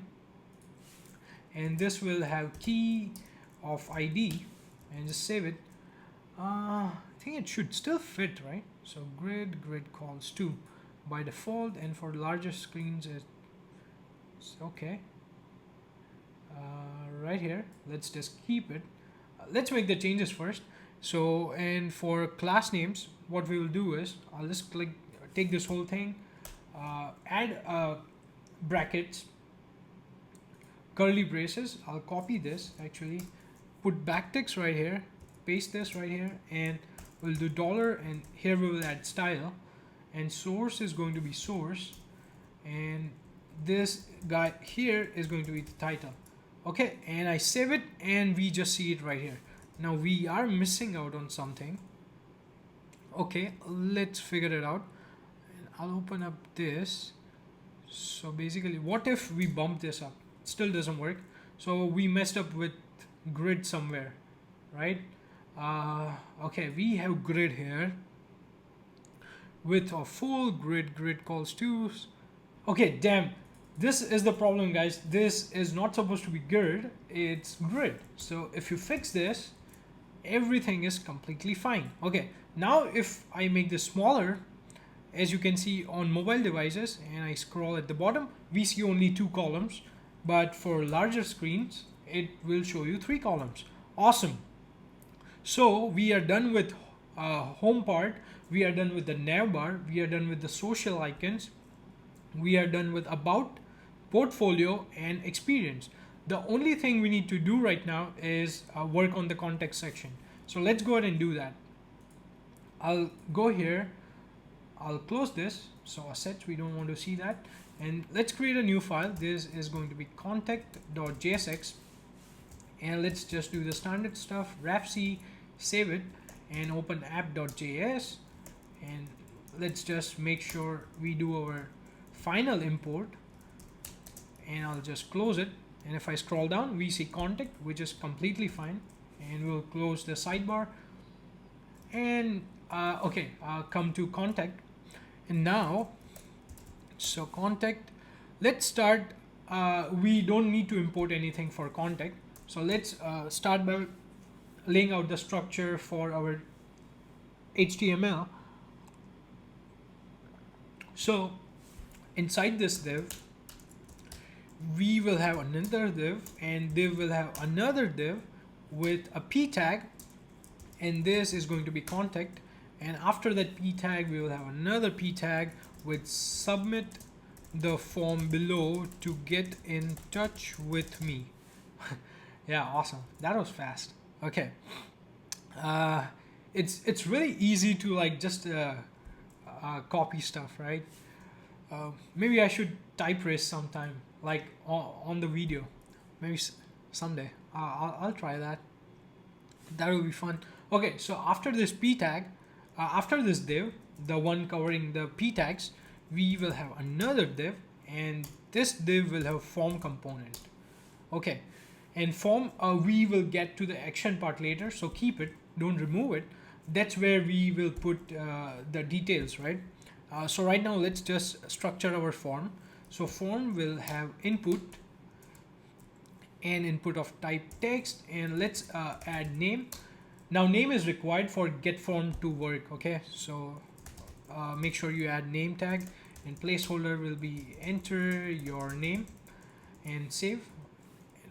And this will have key of ID, and just save it. I think it should still fit, right? So grid calls to by default, and for larger screens it's okay. Right here, let's just keep it. Let's make the changes first. So, and for class names, what we will do is I'll just take this whole thing, add brackets, curly braces. I'll copy this, actually put backticks right here, paste this right here, and we'll do dollar, and here we will add style, and source is going to be source, and this guy here is going to be the title. Okay, and I save it, and we just see it right here. Now we are missing out on something. Okay, let's figure it out. And I'll open up this. So basically, what if we bump this up? It still doesn't work. So we messed up with grid somewhere, right? Okay, we have grid here with a full grid calls to. Okay, damn. This is the problem, guys. This is not supposed to be grid, it's grid. So if you fix this, everything is completely fine. Okay, now if I make this smaller, as you can see on mobile devices, and I scroll at the bottom, we see only 2 columns, but for larger screens it will show you 3 columns. Awesome. So we are done with home part, we are done with the nav bar, we are done with the social icons, we are done with about, portfolio, and experience. The only thing we need to do right now is work on the context section. So let's go ahead and do that. I'll go here, I'll close this, so assets, we don't want to see that, and let's create a new file. This is going to be contact.jsx, and let's just do the standard stuff, rafc, save it, and open app.js, and let's just make sure we do our final import, and I'll just close it. And if I scroll down, we see contact, which is completely fine, and we'll close the sidebar, and come to contact. And now, so contact, let's start. We don't need to import anything for contact, so let's start by laying out the structure for our HTML. So inside this div, we will have another div, and div will have another div with a p tag, and this is going to be contact. And after that p tag, we will have another p tag with submit the form below to get in touch with me. Yeah, awesome. That was fast. Okay. It's really easy to like just copy stuff, right? Maybe I should type race sometime, like on the video. Maybe someday. I'll try that. That will be fun. Okay, so after this p tag, after this div, the one covering the p tags, we will have another div, and this div will have form component. Okay, and form, we will get to the action part later, so keep it, don't remove it. That's where we will put the details, right? So right now, let's just structure our form. So form will have input, and input of type text, and let's add name. Now name is required for get form to work. Okay, so make sure you add name tag, and placeholder will be enter your name, and save.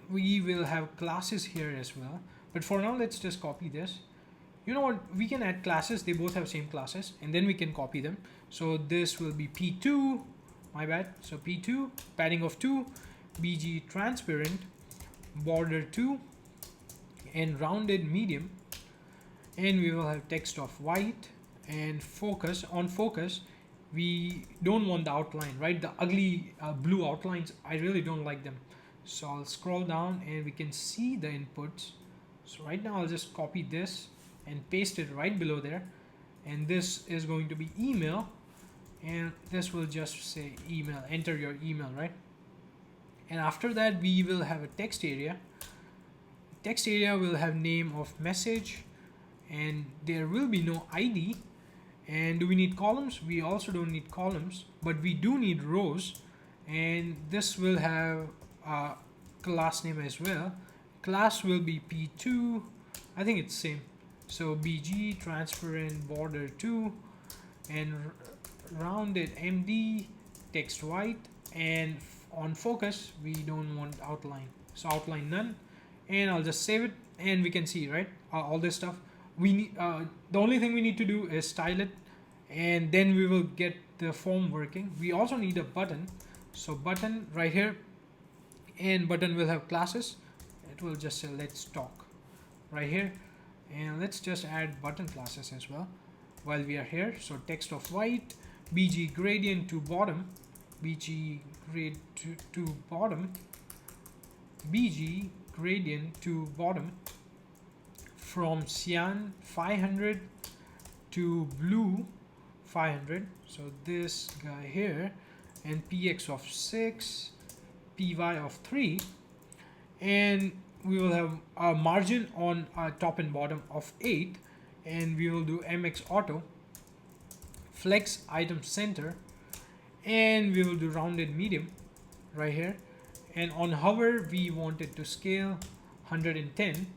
We will have classes here as well, but for now let's just copy this. You know what, we can add classes, they both have same classes, and then we can copy them. So this will be p2, my bad, so p2, padding of 2, bg transparent, border 2, and rounded medium, and we will have text of white, and focus, on focus We don't want the outline, right? The ugly blue outlines, I really don't like them. So I'll scroll down and we can see the inputs. So right now I'll just copy this and paste it right below there. And this is going to be email, and this will just say email, enter your email, right? And after that we will have a text area. Text area will have name of message, and there will be no ID. And do we need columns? We also don't need columns, but we do need rows. And this will have a class name as well. Class will be p2, I think it's same. So bg transparent border 2 and rounded md text white, and on focus we don't want outline, so outline none. And I'll just save it, and we can see, right, all this stuff. We need the only thing we need to do is style it, and then we will get the form working. We also need a button, so button right here, and button will have classes. It will just say let's talk right here, and let's just add button classes as well while we are here. So text of white, bg gradient to bottom, bg grade to bottom, bg gradient to bottom, from cyan 500 to blue 500, so this guy here, and px of 6, py of 3, and we will have a margin on top and bottom of 8, and we will do mx auto, flex item center, and we will do rounded medium right here. And on hover we want it to scale 110,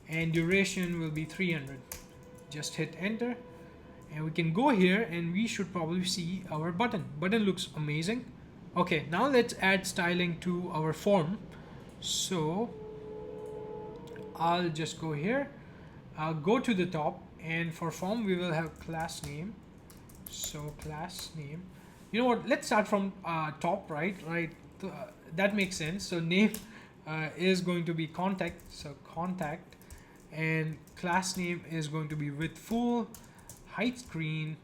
and duration will be 300. Just hit enter, and we can go here and we should probably see our button. Button looks amazing. Okay, now let's add styling to our form. So I'll just go here, I'll go to the top, and for form we will have class name. So class name, you know what, let's start from top, right? That makes sense. So name is going to be contact, so contact, and class name is going to be with full height screen,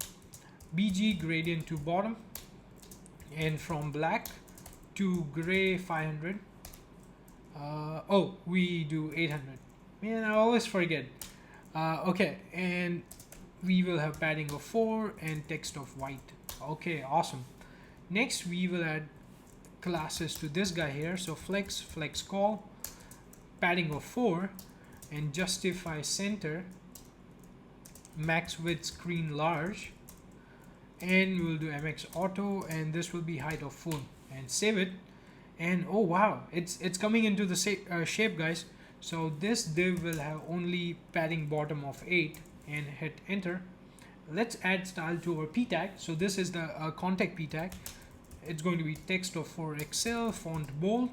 bg gradient to bottom, and from black to gray 500. Oh, we do 800. Man, I always forget. Okay, and we will have padding of 4 and text of white. Okay, awesome. Next we will add classes to this guy here. So flex call, padding of 4, and justify center, max width screen large, and we'll do mx auto, and this will be height of full, and save it. And oh wow, it's coming into the shape, guys. So this div will have only padding bottom of 8, and hit enter. Let's add style to our p tag. So this is the contact p tag. It's going to be text of 4XL, font bold,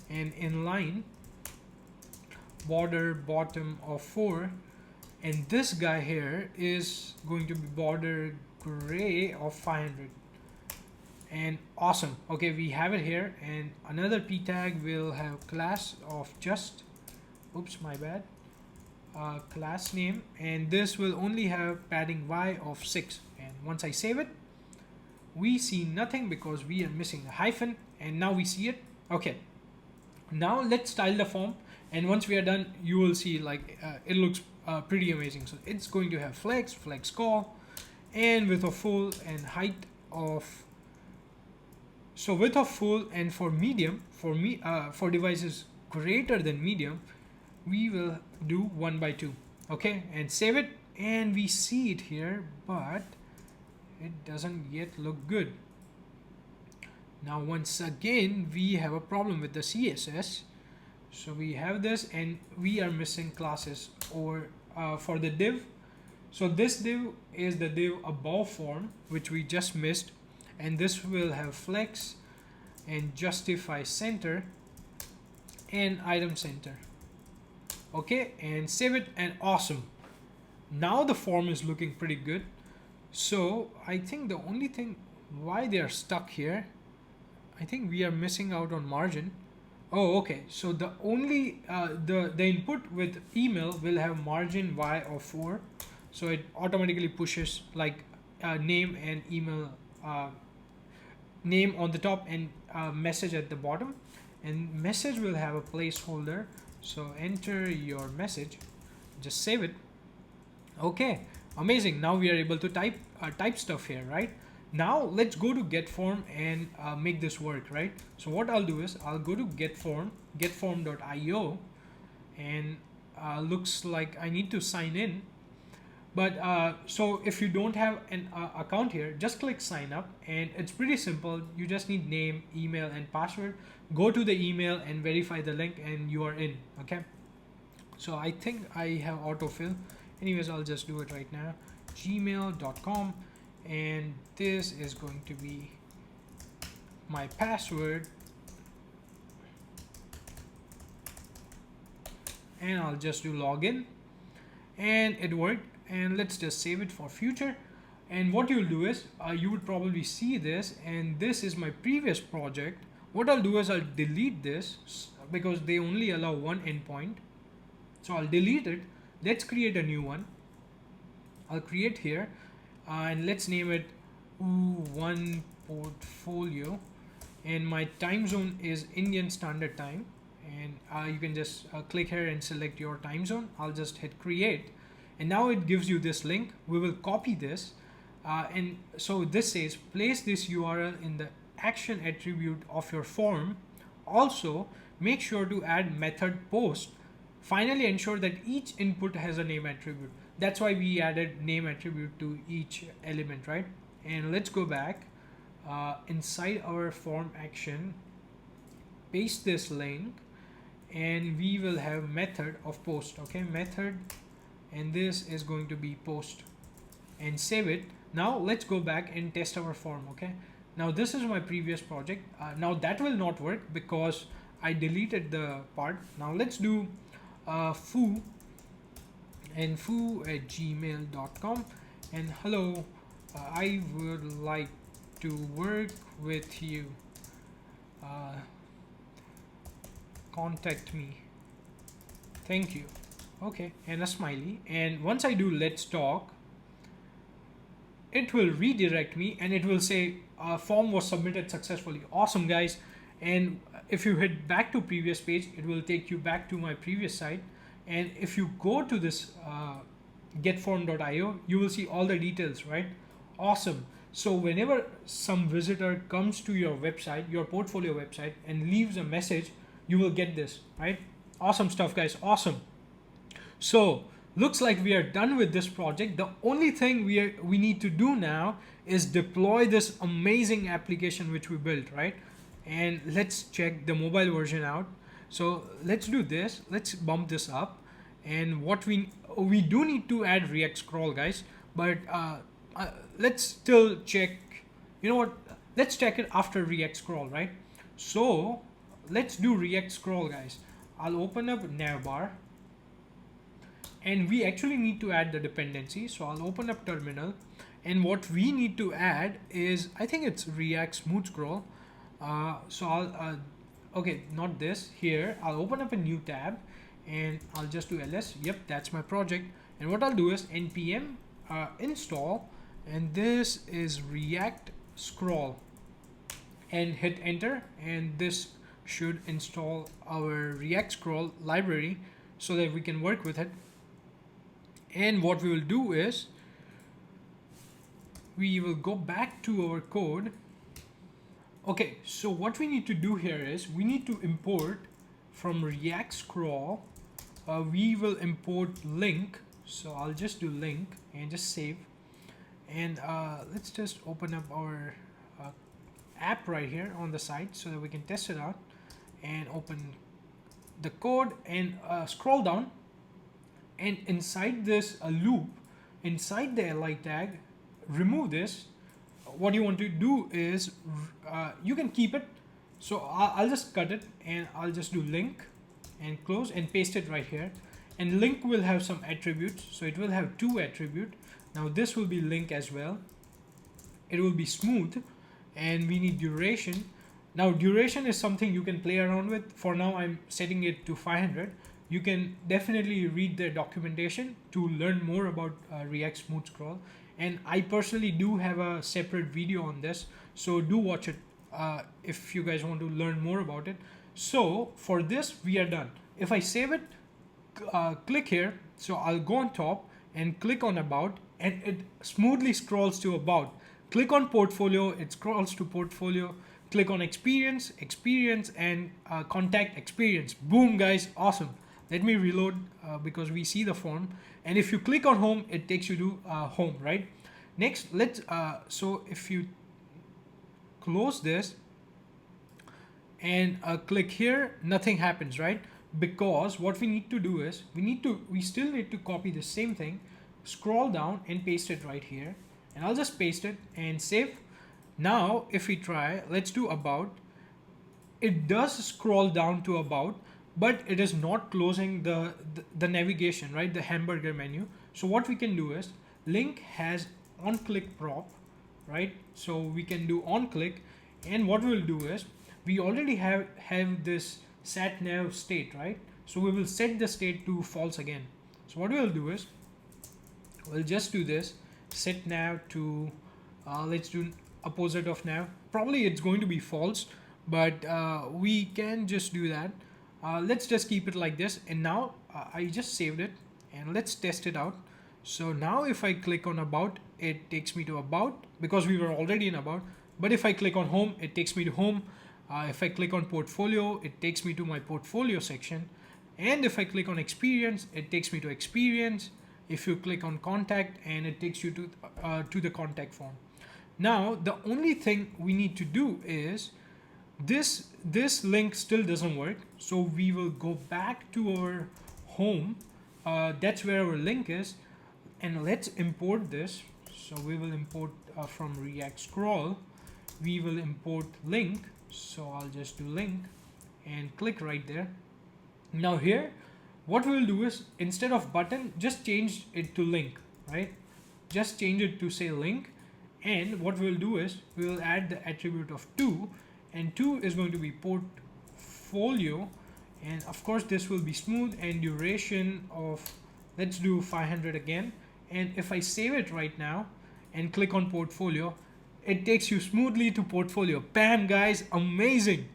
and inline, border bottom of 4, and this guy here is going to be border gray of 500. And awesome. Okay, we have it here. And another p tag will have class of just, oops, my bad, class name, and this will only have padding y of 6. And once I save it, we see nothing because we are missing a hyphen, and now we see it. Okay, now let's style the form, and once we are done you will see like it looks pretty amazing. So it's going to have flex call, and with a full and height of, so width of full, and for medium, for devices greater than medium, we will do 1/2. Okay, and save it, and we see it here, but it doesn't yet look good. Now once again we have a problem with the CSS. So we have this, and we are missing classes or for the div. So this div is the div above form, which we just missed, and this will have flex and justify center and item center. Okay, and save it, and awesome. Now the form is looking pretty good. So I think the only thing why they are stuck here, I think we are missing out on margin. Oh, okay. So the only the input with email will have margin y of 4, so it automatically pushes like name and email name on the top and message at the bottom, and message will have a placeholder. So enter your message, just save it. Okay, amazing. Now we are able to type stuff here, right? Now let's go to get form and make this work, right? So what I'll do is I'll go to getform.io, and looks like I need to sign in. But so if you don't have an account here, just click sign up, and it's pretty simple. You just need name, email, and password. Go to the email and verify the link, and you are in. Okay. So I think I have autofill. Anyways, I'll just do it right now. gmail.com, and this is going to be my password, and I'll just do login, and it worked. And let's just save it for future. And what you'll do is you would probably see this, and this is my previous project. What I'll do is I'll delete this because they only allow one endpoint. So I'll delete it. Let's create a new one. I'll create here, and let's name it one portfolio, and my time zone is Indian Standard Time. And you can just click here and select your time zone. I'll just hit create, and now it gives you this link. We will copy this, and so this says place this URL in the action attribute of your form. Also make sure to add method post. Finally, ensure that each input has a name attribute. That's why we added name attribute to each element, right? And let's go back inside our form action, paste this link, and we will have method of post. Okay, method, and this is going to be post, and save it. Now let's go back and test our form. Okay, now this is my previous project. Now that will not work because I deleted the part. Now let's do foo, and foo@gmail.com, and hello, I would like to work with you, contact me, thank you. Okay, and a smiley. And once I do let's talk, it will redirect me, and it will say form was submitted successfully. Awesome, guys. And if you hit back to previous page, it will take you back to my previous site. And if you go to this getform.io, you will see all the details, right? Awesome. So whenever some visitor comes to your website, your portfolio website, and leaves a message, you will get this, right? Awesome stuff, guys. Awesome. So looks like we are done with this project. The only thing we need to do now is deploy this amazing application which we built, right? And let's check the mobile version out. So let's do this. Let's bump this up. And what we do need to add React scroll, guys. But let's still check. You know what? Let's check it after React scroll, right? So let's do React scroll, guys. I'll open up navbar, and we actually need to add the dependency. So I'll open up terminal, and what we need to add is, I think it's React smooth scroll. So I'll okay, not this. Here I'll open up a new tab, and I'll just do ls. Yep, that's my project. And what I'll do is npm install, and this is React scroll, and hit enter, and this should install our React scroll library so that we can work with it. And what we will do is we will go back to our code. Okay, so what we need to do here is we need to import from React scroll. We will import link. So I'll just do link and just save. And let's just open up our app right here on the site so that we can test it out, and open the code and scroll down. And inside this loop, inside the li tag, remove this. What you want to do is you can keep it. So I'll just cut it, and I'll just do link and close and paste it right here. And link will have some attributes. So it will have 2 attributes. Now this will be link as well. It will be smooth, and we need duration. Now duration is something you can play around with. For now I'm setting it to 500. You can definitely read the documentation to learn more about React smooth scroll. And I personally do have a separate video on this, so do watch it if you guys want to learn more about it. So for this we are done. If I save it, click here, so I'll go on top and click on about, and it smoothly scrolls to about. Click on portfolio, it scrolls to portfolio. Click on experience, and contact experience. Boom guys, awesome. Let me reload because we see the form. And if you click on home, it takes you to home, right? Next, let's so if you close this and click here, nothing happens, right? Because what we need to do is we still need to copy the same thing, scroll down and paste it right here. And I'll just paste it and save. Now if we try, let's do about. It does scroll down to about, but it is not closing the navigation, right? The hamburger menu. So what we can do is, link has on click prop, right? So we can do on click, and what we'll do is, we already have this sat nav state, right? So we will set the state to false again. So what we'll do is, we'll just do this, set nav to let's do opposite of nav. Probably it's going to be false, but we can just do that. Let's just keep it like this. And now I just saved it, and let's test it out. So now if I click on about, it takes me to about because we were already in about. But if I click on home, it takes me to home. If I click on portfolio, it takes me to my portfolio section. And if I click on experience, it takes me to experience. If you click on contact, and it takes you to the contact form. Now the only thing we need to do is, this link still doesn't work, so we will go back to our home. That's where our link is, and let's import this. So we will import from React scroll, we will import link. So I'll just do link and click right there. Now here, what we will do is, instead of button, just change it to link, right? Just change it to say link. And what we'll do is, we will add the attribute of 2, and 2 is going to be portfolio. And of course this will be smooth, and duration of, let's do 500 again. And if I save it right now and click on portfolio, it takes you smoothly to portfolio. Bam guys, amazing.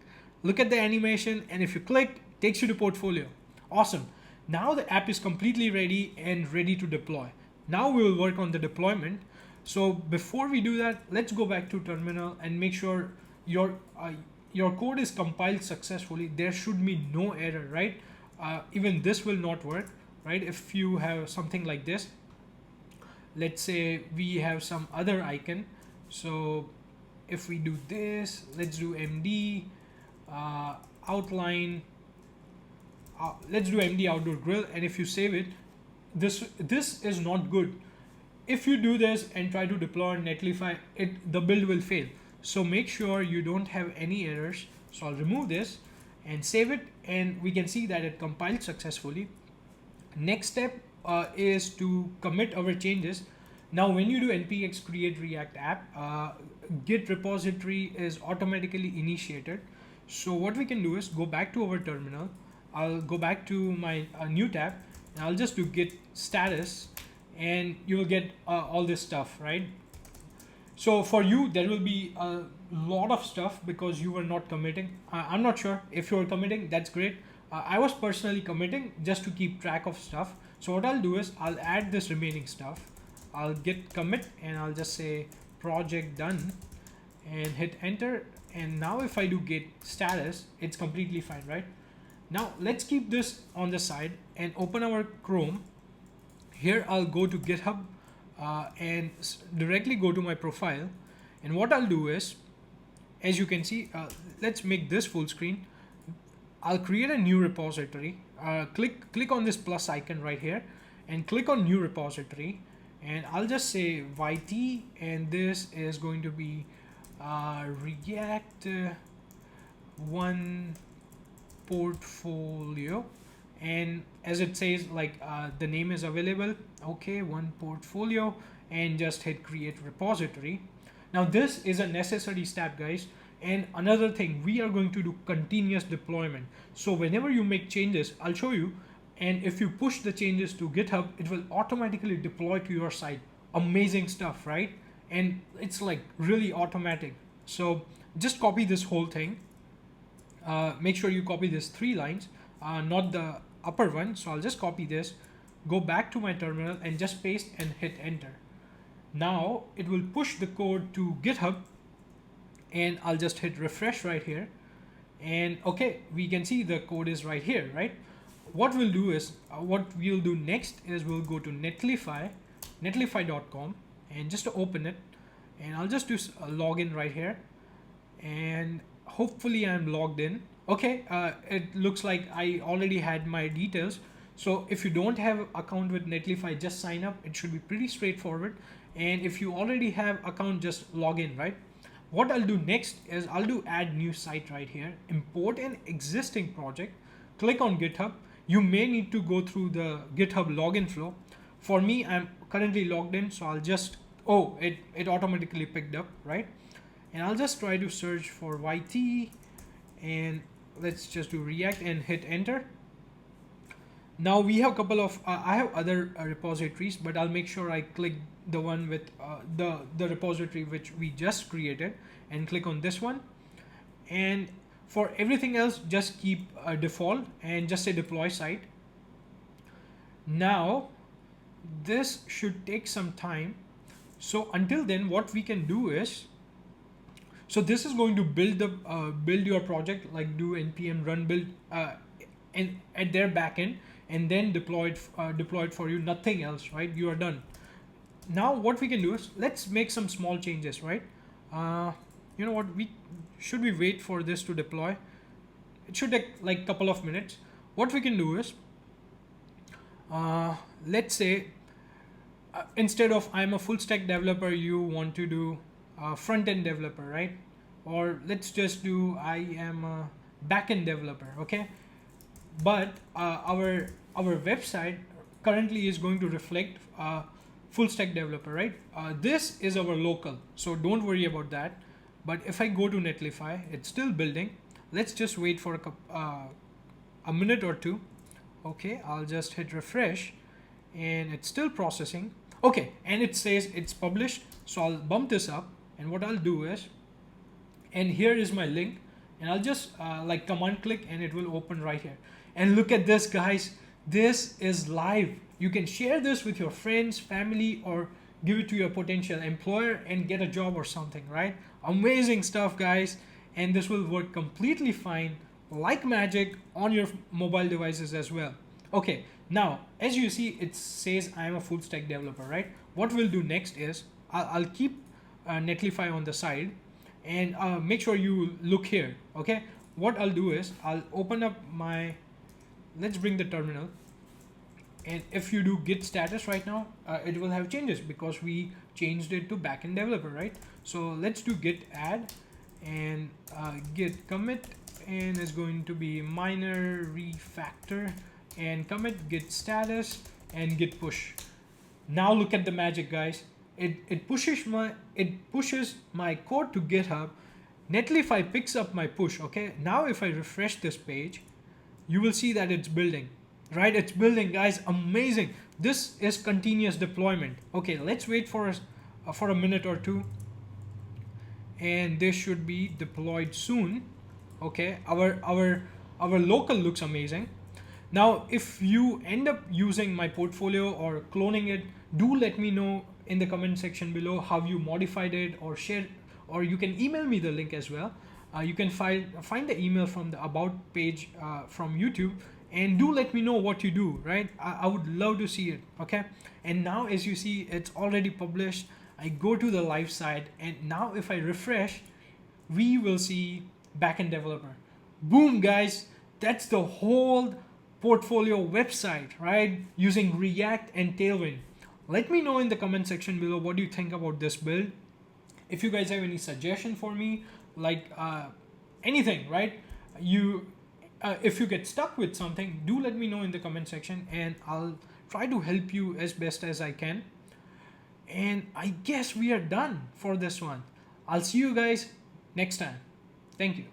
Look at the animation, and if you click, it takes you to portfolio. Awesome. Now the app is completely ready and ready to deploy. Now we will work on the deployment. So before we do that, let's go back to terminal and make sure your code is compiled successfully. There should be no error, right? Even this will not work, right? If you have something like this, let's say we have some other icon. So if we do this, let's do MD outline. Let's do MD outdoor grill, and if you save it, this is not good. If you do this and try to deploy Netlify, the build will fail. So make sure you don't have any errors. So I'll remove this and save it, and we can see that it compiled successfully. Next step is to commit our changes. Now when you do npx create react app, git repository is automatically initiated. So what we can do is go back to our terminal. I'll go back to my new tab, and I'll just do git status, and you will get all this stuff, right? So for you, there will be a lot of stuff because you were not committing. I'm not sure if you're committing, that's great. I was personally committing just to keep track of stuff. So what I'll do is, I'll add this remaining stuff. I'll git commit, and I'll just say project done and hit enter. And now if I do git status, it's completely fine, right? Now let's keep this on the side and open our Chrome. Here I'll go to GitHub and directly go to my profile. And what I'll do is, as you can see, let's make this full screen. I'll create a new repository. Click on this plus icon right here and click on new repository. And I'll just say YT, and this is going to be React 1 portfolio. And as it says, like the name is available, okay, 1 portfolio, and just hit create repository. Now this is a necessary step, guys. And another thing, we are going to do continuous deployment. So whenever you make changes, I'll show you. And if you push the changes to GitHub, it will automatically deploy to your site amazing stuff, right? And it's like really automatic. So just copy this whole thing. Make sure you copy these 3 lines, not the upper one. So I'll just copy this, go back to my terminal and just paste and hit enter. Now it will push the code to GitHub, and I'll just hit refresh right here. And okay, we can see the code is right here, right? What we'll do is, what we'll do next is we'll go to netlify.com, and just to open it, and I'll just do a login right here, and hopefully I'm logged in. Okay, it looks like I already had my details. So if you don't have an account with Netlify, just sign up. It should be pretty straightforward. And if you already have account, just log in, right? What I'll do next is I'll do add new site right here, import an existing project, click on GitHub. You may need to go through the GitHub login flow. For me, I'm currently logged in, so I'll just, oh, it automatically picked up, right? And I'll just try to search for YT, and let's just do React and hit enter. Now we have a couple of, I have other repositories, but I'll make sure I click the one with the repository which we just created, and click on this one. And for everything else, just keep default and just say deploy site. Now this should take some time. So until then, what we can do is, so this is going to build the build your project, like do npm run build and at their backend, and then deploy it for you. Nothing else, right? You are done. Now what we can do is, let's make some small changes, right? You know what? Should we wait for this to deploy? It should take like a couple of minutes. What we can do is, let's say instead of I'm a full stack developer, you want to do front end developer, right? Or let's just do I am a backend developer, okay? But our website currently is going to reflect full stack developer, right? This is our local, so don't worry about that. But if I go to Netlify, it's still building. Let's just wait for a minute or two. Okay, I'll just hit refresh, and it's still processing. Okay, and it says it's published, so I'll bump this up, and what I'll do is, and here is my link, and I'll just like command click, and it will open right here. And look at this, guys. This is live. You can share this with your friends, family, or give it to your potential employer and get a job or something, right? Amazing stuff, guys. And this will work completely fine, like magic, on your mobile devices as well. Okay, now as you see, it says I am a full stack developer, right? What we'll do next is I'll keep Netlify on the side, and make sure you look here. Okay, what I'll do is I'll open up my, let's bring the terminal, and if you do git status right now, it will have changes because we changed it to backend developer, right? So let's do git add and git commit, and it's going to be minor refactor, and commit git status and git push. Now look at the magic, guys. It pushes my code to GitHub. Netlify picks up my push. Okay, now if I refresh this page, you will see that it's building, right? It's building, guys. Amazing. This is continuous deployment. Okay, let's wait for a minute or two, and this should be deployed soon. Okay, our local looks amazing. Now if you end up using my portfolio or cloning it, do let me know in the comment section below how you modified it, or share, or you can email me the link as well. You can find the email from the about page from YouTube, and do let me know what you do, right? I would love to see it. Okay, and now as you see, it's already published. I go to the live site, and now if I refresh, we will see backend developer. Boom, guys, that's the whole portfolio website, right? Using React and Tailwind. Let me know in the comment section below what do you think about this build. If you guys have any suggestion for me, like anything, right? If you get stuck with something, do let me know in the comment section, and I'll try to help you as best as I can. And I guess we are done for this one. I'll see you guys next time. Thank you.